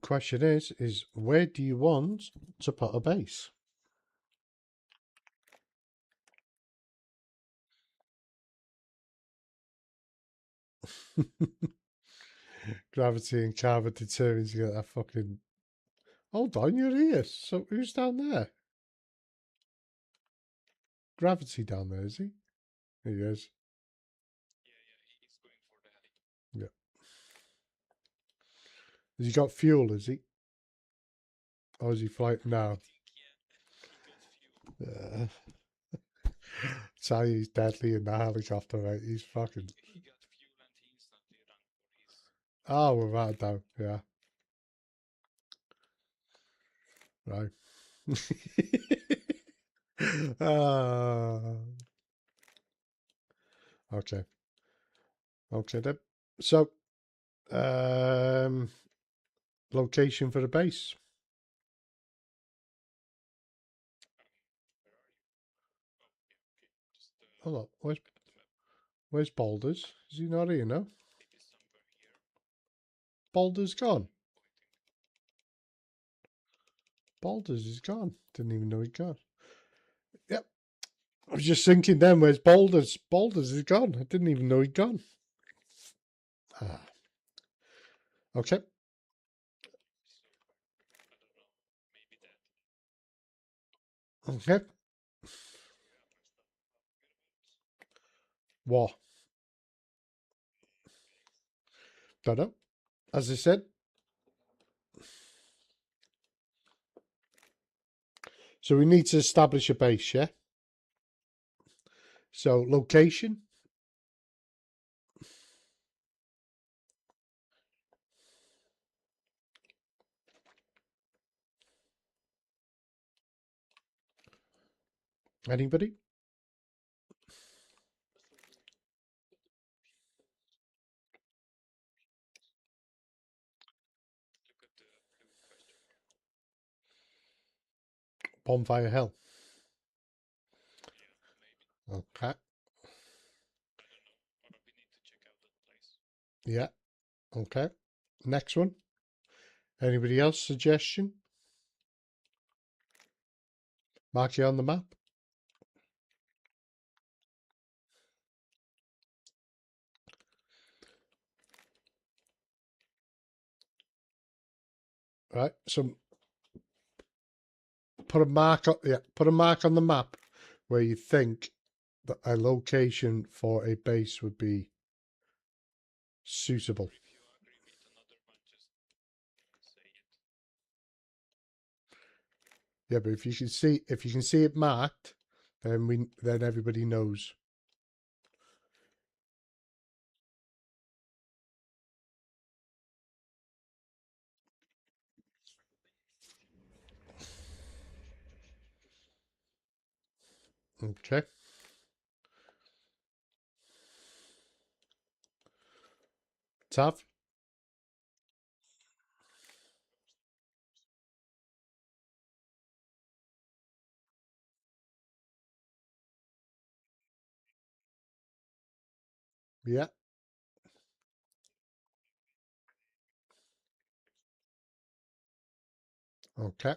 Question is where do you want to put a base? Gravity and Carver determines you get that fucking. Hold on, you're here. So who's down there? Gravity down there, is he? He is. Yeah, he's going for the heli. Yeah. Has he got fuel, is he? Or is he flying now? I think, yeah, he got fuel. Tell you he's deadly in the helicopter, mate. He's fucking. He got fuel and he instantly ran for his. Oh, without a doubt, yeah. Right. Okay. Okay then. So, location for the base. Where are you? Oh, yeah, okay. Just Hold on. Where's look at the map. where's Boulders? Is he not here now? Maybe somewhere here. Boulders gone. Pointing. Boulders is gone. Didn't even know he'd gone. Yep. I was just thinking then, where's Boulders? Boulders is gone. I didn't even know he'd gone. Ah. Okay. So, I don't know. Maybe that. Okay. What? Don't know. As I said. So we need to establish a base, yeah? So location. Anybody? Look at the blue question mark. Bonfire Hill. Yeah, maybe. Okay. I don't know. Or we need to check out that place. Yeah. Okay. Next one. Anybody else suggestion? Mark it on the map. Right. So put a mark on, yeah, put a mark on the map where you think that a location for a base would be suitable. If you agree with another one, just say it. Yeah, but if you can see it marked, then everybody knows. Okay. Tav? Yeah. Okay.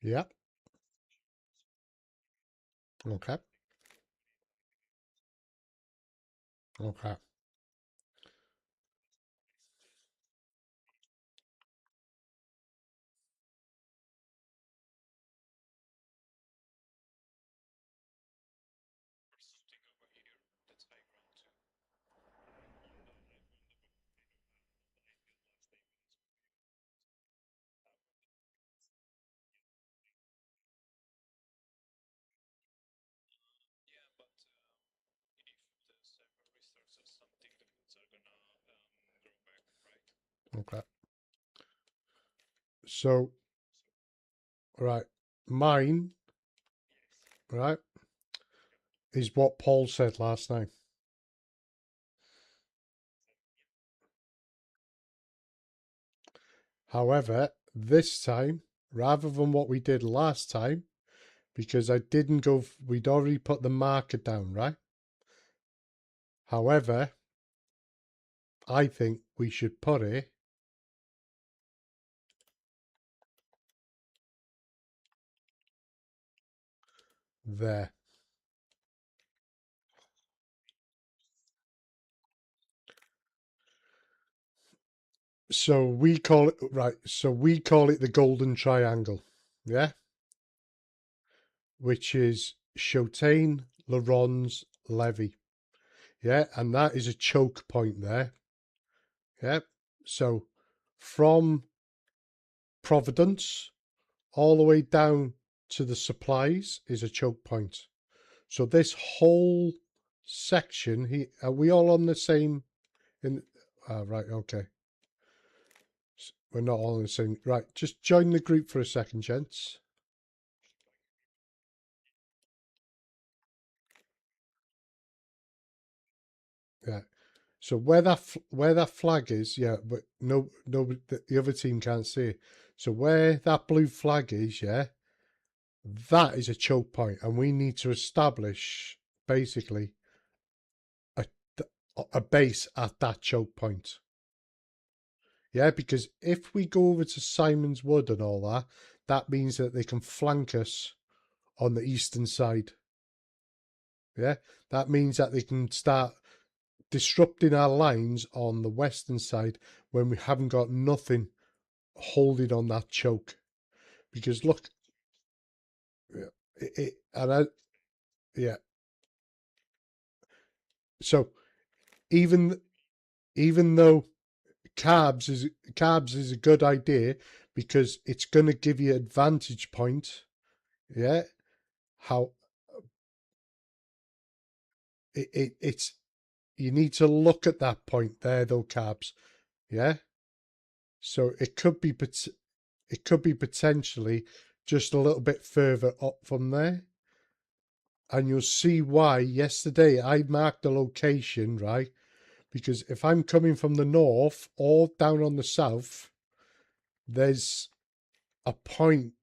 Yeah. Okay. Okay. Or something over here. That's high ground too. Yeah, but if Okay. So, right, mine, right, is what Paul said last night. However, this time, rather than what we did last time, because I didn't go, we'd already put the marker down, right? However, I think we should put it there. So we call it, right, so we call it the golden triangle, yeah? Which is Chotane, Laurens, Levy. Yeah, and that is a choke point there. Yeah. So from Providence all the way down to the supplies is a choke point. So this whole section, are we all on the same? Right, okay. We're not all on the same. Right, just join the group for a second, gents. Yeah. So where that flag is, yeah, but no, the other team can't see it. So where that blue flag is, yeah, that is a choke point, and we need to establish basically a base at that choke point. Yeah, because if we go over to Simon's Wood and all that, that means that they can flank us on the eastern side. Yeah, that means that they can start disrupting our lines on the western side when we haven't got nothing holding on that choke. Because look, yeah. So even though carbs is a good idea because it's going to give you advantage point, yeah. How it's you need to look at that point there though, carbs, yeah. So it could be potentially just a little bit further up from there. And you'll see why yesterday I marked the location, right? Because if I'm coming from the north or down on the south, there's a point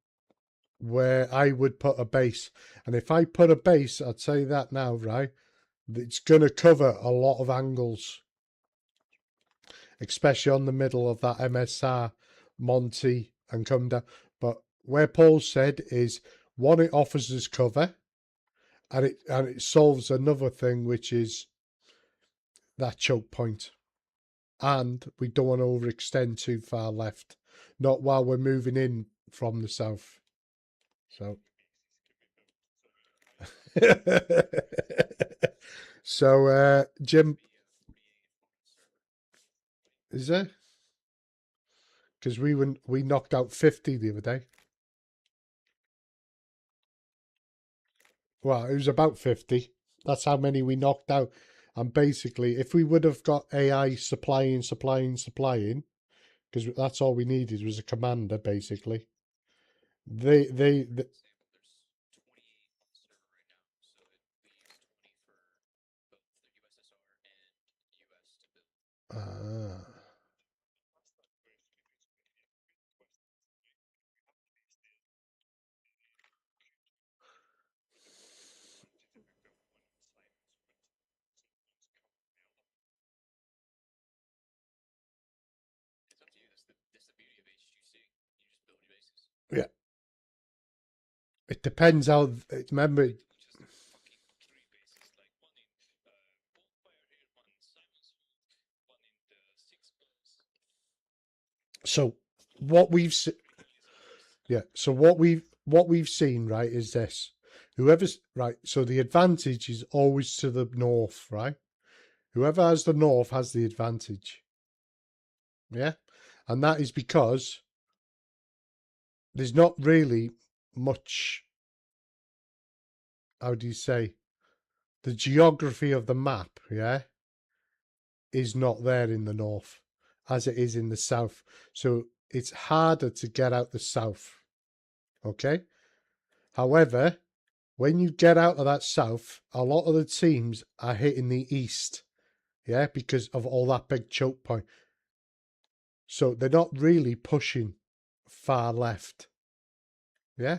where I would put a base. And if I put a base, I'll tell you that now, right? It's going to cover a lot of angles, especially on the middle of that MSR, Monty, and come down. But where Paul said is, one, it offers us cover, and it solves another thing, which is that choke point. And we don't want to overextend too far left, not while we're moving in from the south. So, so Jim, is there? Because we knocked out 50 the other day. Well, it was about 50. That's how many we knocked out. And basically, if we would have got AI supplying, because that's all we needed was a commander, basically. They Same, but there's 28 on the server right now, so it leaves 20 for both the USSR and US to build. It's up to you. That's the beauty of HQC. You just build your bases. Yeah. It depends how. Remember, Just fucking 3 bases, like one in Bonfire here, one in Simon's Field, one in the 6 plus. so what we've yeah. So what we've seen, right, is this. Whoever's right. So the advantage is always to the north, right? Whoever has the north has the advantage. Yeah, and that is because there's not really much. How do you say? The geography of the map, yeah, is not there in the north, as it is in the south. So it's harder to get out the south. Okay? However, when you get out of that south, a lot of the teams are hitting the east. Yeah, because of all that big choke point. So they're not really pushing far left. Yeah,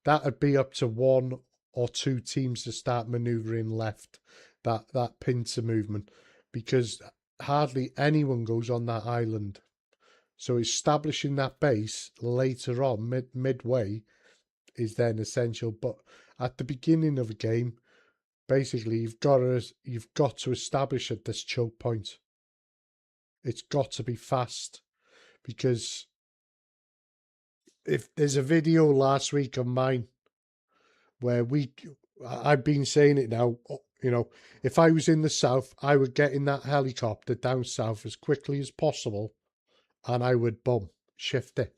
that'd be up to 1 or 2 teams to start manoeuvring left, that pincer movement, because hardly anyone goes on that island. So establishing that base later on, midway, is then essential. But at the beginning of a game, basically you've got to establish at this choke point. It's got to be fast, because if there's a video last week of mine where I've been saying it now, you know, if I was in the south, I would get in that helicopter down south as quickly as possible, and I would shift it.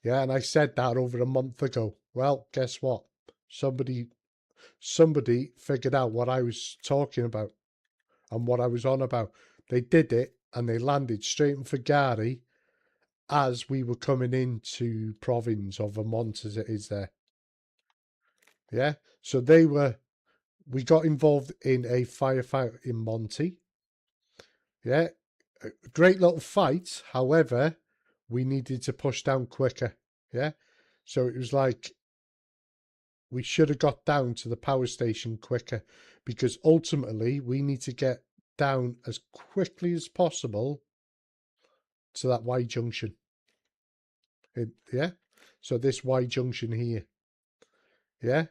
Yeah, and I said that over a month ago. Well, guess what? Somebody figured out what I was talking about and what I was on about. They did it, and they landed straight in Fagari as we were coming into province of Vermont, as it is there. Yeah, so we got involved in a firefight in Monty. Yeah, a great little fight. However, we needed to push down quicker. Yeah, so it was like we should have got down to the power station quicker, because ultimately we need to get down as quickly as possible to that Y junction. Yeah, so this Y junction here. Yeah,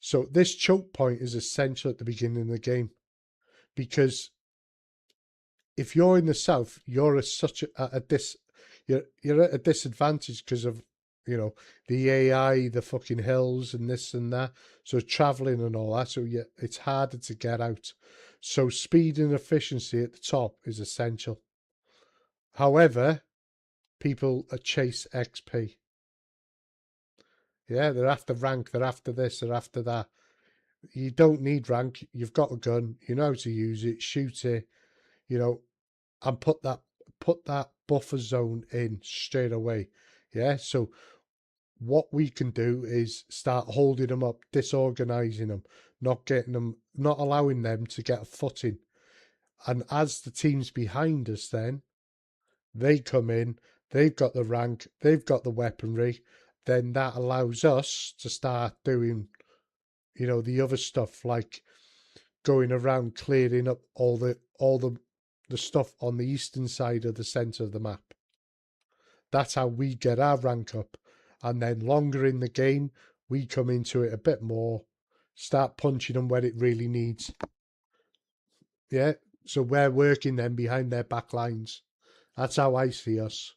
so this choke point is essential at the beginning of the game, because if you're in the south, you're you're at a disadvantage because of, you know, the AI, the fucking hills and this and that. So traveling and all that. So yeah, it's harder to get out. So speed and efficiency at the top is essential. However, people chase XP. Yeah, they're after rank, they're after this, they're after that. You don't need rank. You've got a gun. You know how to use it. Shoot it. You know, and put that buffer zone in straight away. Yeah. So what we can do is start holding them up, disorganizing them, not allowing them to get a footing. And as the teams behind us, then they come in, they've got the rank, they've got the weaponry. Then that allows us to start doing, you know, the other stuff, like going around clearing up all the stuff on the eastern side of the center of the map. That's how we get our rank up. And then longer in the game, we come into it a bit more, start punching them where it really needs. Yeah, so we're working them behind their back lines. That's how I see us.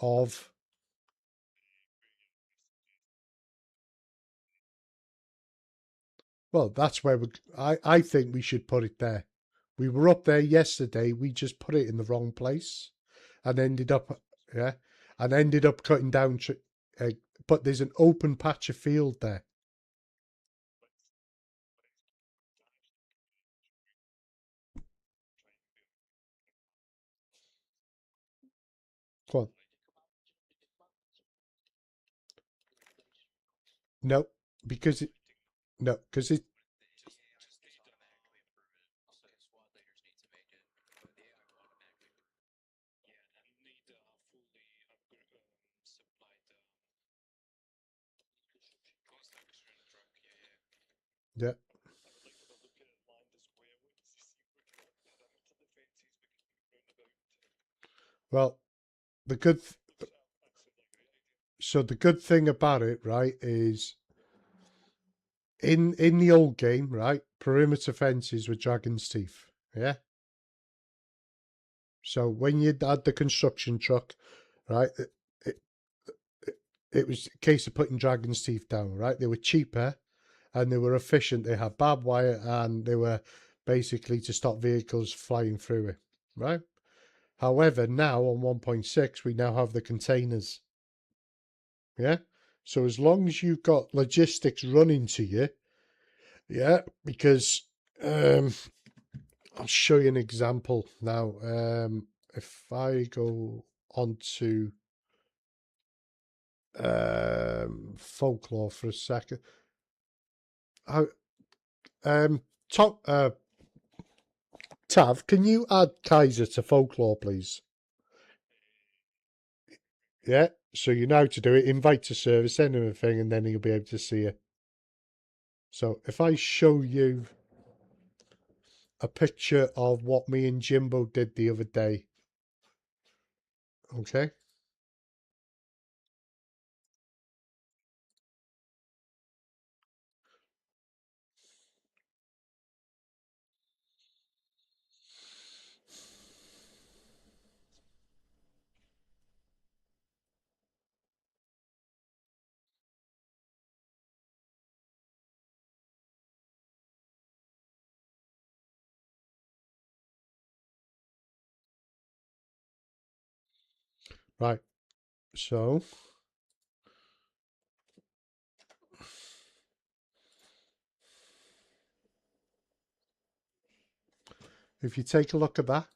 Of Well, that's where I think we should put it there. We were up there yesterday. We just put it in the wrong place, and ended up, yeah, and ended up cutting down. But there's an open patch of field there. Come on. No, because it, no, because it, The AI just automatically approve it, so the squad leaders need to make it. The AI will automatically approve it. Yeah, and need a fully supplied Construction truck, yeah. yeah. I would like to have a look at land as well to see if we can perimeter defences we can put round about. Well, the good, Absolutely a great idea. so the good thing about it, right, is in the old game, right, perimeter fences were dragon's teeth. Yeah. So when you had the construction truck, right, it, it was a case of putting dragon's teeth down, right? They were cheaper and they were efficient. They had barbed wire and they were basically to stop vehicles flying through it, right? However, now on 1.6, we now have the containers. Yeah. So as long as you've got logistics running to you, yeah, because I'll show you an example now. If I go onto folklore for a second, how Tav, can you add Kaiser to folklore, please? Yeah. So you know how to do it. Invite to service, send him a thing, and then he'll be able to see it. So if I show you a picture of what me and Jimbo did the other day, okay? Right. So if you take a look at that,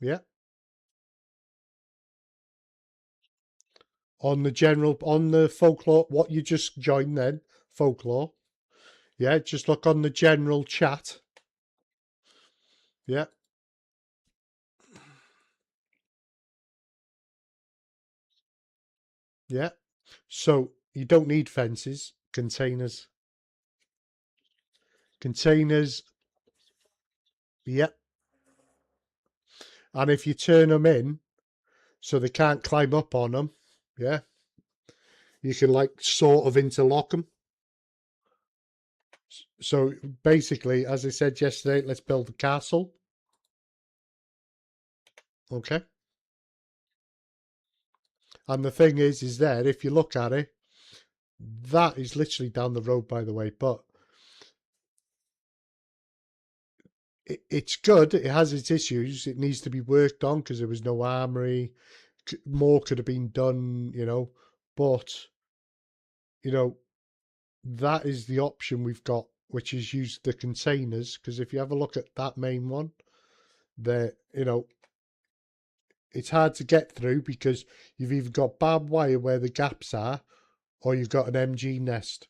yeah, on the folklore, what you just joined then, folklore, yeah, just look on the general chat, yeah, yeah. So you don't need fences, containers, yeah. And if you turn them in so they can't climb up on them, yeah, you can like sort of interlock them. So basically, as I said yesterday, let's build a castle. Okay. And the thing is that if you look at it, that is literally down the road, by the way, but it's good. It has its issues. It needs to be worked on because there was no armory. More could have been done, but, you know, that is the option we've got, which is use the containers. Because if you have a look at that main one, there, it's hard to get through because you've either got barbed wire where the gaps are, or you've got an MG nest.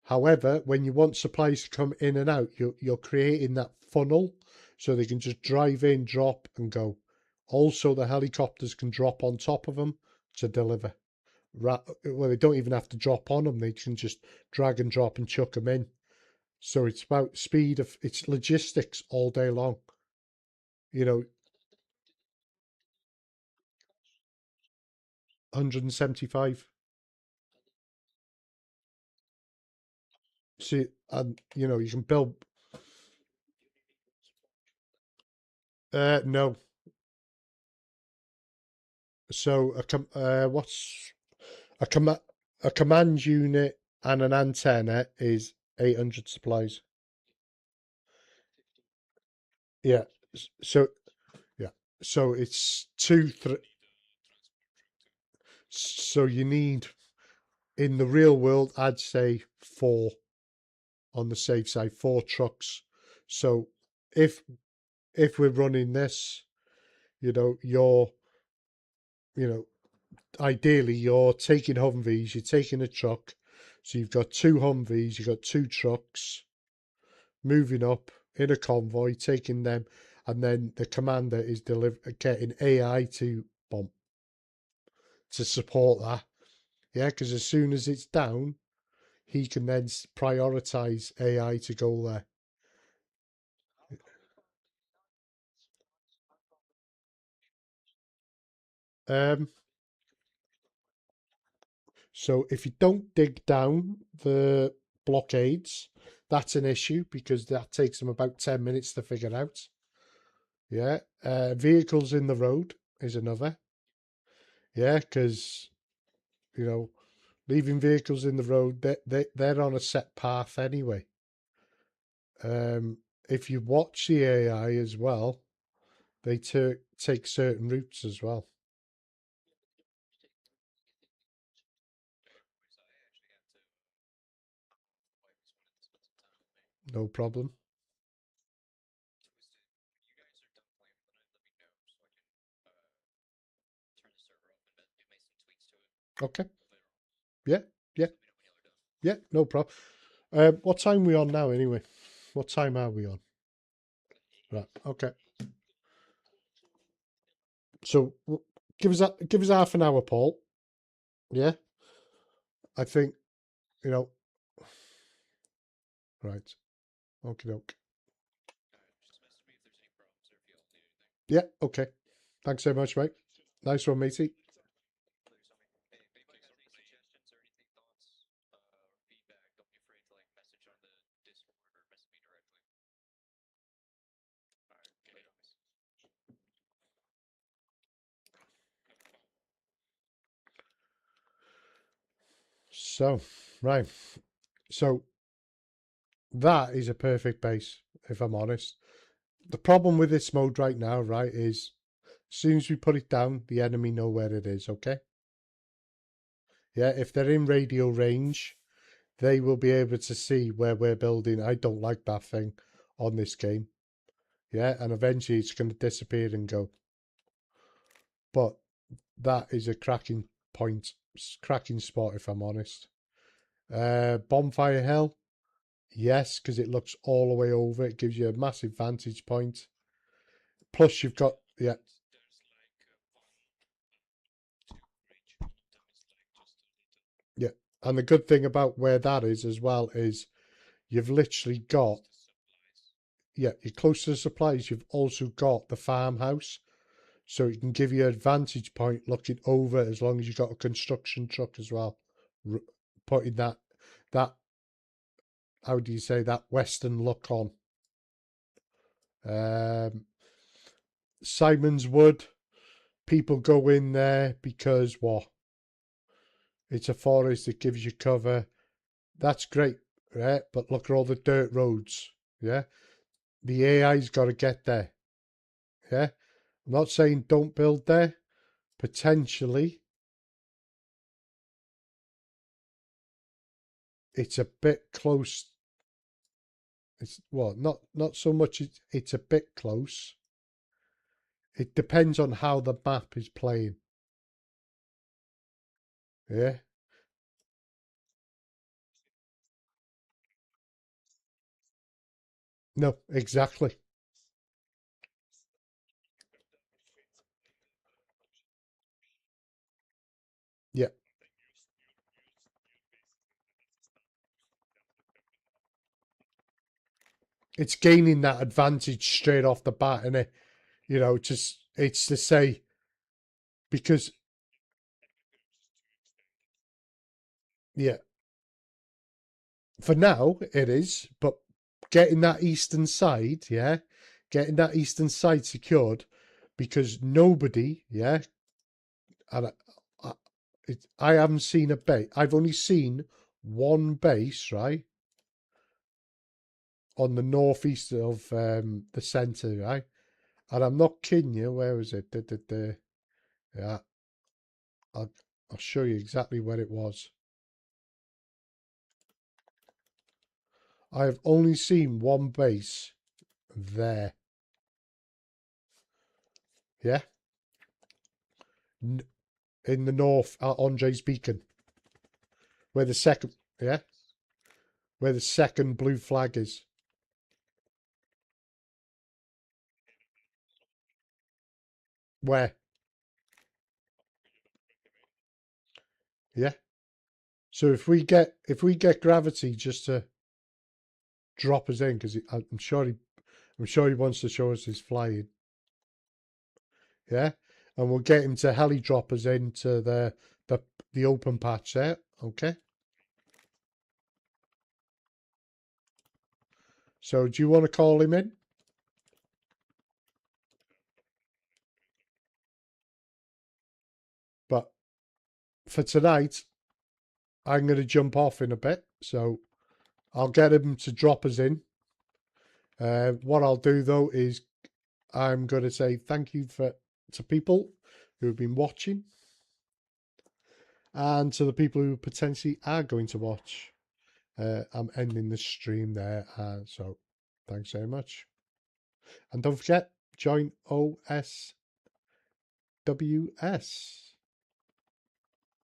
However, when you want supplies to come in and out, you're creating that funnel so they can just drive in, drop, and go. Also, the helicopters can drop on top of them to deliver. Well, they don't even have to drop on them; they can just drag and drop and chuck them in. So it's about speed of it's logistics all day long. You know, 175. See, and you can build. No, so what's a command a command unit and an antenna is 800 supplies. Yeah. So yeah. So it's two, three. So you need in the real world, I'd say four on the safe side, four trucks. So if we're running this, you're you know ideally you're taking Humvees, you're taking a truck. So you've got two Humvees, you've got two trucks moving up in a convoy, taking them, and then the commander is getting AI to bomb to support that. Yeah, because as soon as it's down, he can then prioritize AI to go there. Um, so if you don't dig down the blockades, that's an issue because that takes them about 10 minutes to figure out. Yeah. Vehicles in the road is another. Yeah, because, you know, leaving vehicles in the road, they're on a set path anyway. If you watch the AI as well, they take certain routes as well. No problem. Twisted, when you guys are done playing for the night, let me know so I can turn the server off and make some tweaks to it Okay. later on. Yeah. Yeah. Just let me know when y'all are done. Yeah. No problem. What time are we on now, anyway? What time are we on? Right. Okay. So give us half an hour, Paul. Yeah. I think, you know. Right. Okay. Just message me if there's any problems or if y'all need anything. Yeah. Okay. Thanks so much, mate. Nice one, matey. Later, Tommy. Hey, if anybody has any suggestions or anything, thoughts, or feedback, don't be afraid to like message on the Discord or message me directly. All right, later, guys. So, right. So that is a perfect base, if I'm honest. The problem with this mode right now, right, is as soon as we put it down, the enemy know where it is, okay? Yeah, if they're in radio range, they will be able to see where we're building. I don't like that thing on this game. Yeah, and eventually it's going to disappear and go. But that is a cracking point, cracking spot, if I'm honest. Bonfire Hill, yes, because it looks all the way over. It gives you a massive vantage point. Plus, you've got, yeah. Yeah, and the good thing about where that is as well is you've literally got, yeah, you're close to the supplies. You've also got the farmhouse, so it can give you a vantage point looking over as long as you've got a construction truck as well. Putting that, how do you say, that western look on. Simon's Wood, people go in there because what? It's a forest, it gives you cover. That's great, right? But look at all the dirt roads, yeah? The AI's got to get there, yeah? I'm not saying don't build there. Potentially, it's a bit close. It's, well, not so much it's a bit close. It depends on how the map is playing, yeah? No, exactly. Yeah. It's gaining that advantage straight off the bat, and it, you know, just it's to say because yeah, for now it is, but getting that eastern side, yeah, getting that eastern side secured, because nobody, yeah, and I haven't seen a base. I've only seen one base, right, on the northeast of the centre, right, and I'm not kidding you. Where was it? Yeah, I'll show you exactly where it was. I've only seen one base there. Yeah. In the north at Andre's Beacon. Where the second, yeah? Where the second blue flag is. Where? Yeah. So if we get gravity just to drop us in, because I'm sure he wants to show us his flying. Yeah. And we'll get him to heli drop us into the open patch there. Okay. So do you want to call him in? But for tonight, I'm going to jump off in a bit. So I'll get him to drop us in. What I'll do though is I'm going to say thank you to people who have been watching, and to the people who potentially are going to watch. I'm ending the stream there. So thanks very much. And don't forget, join OSWS.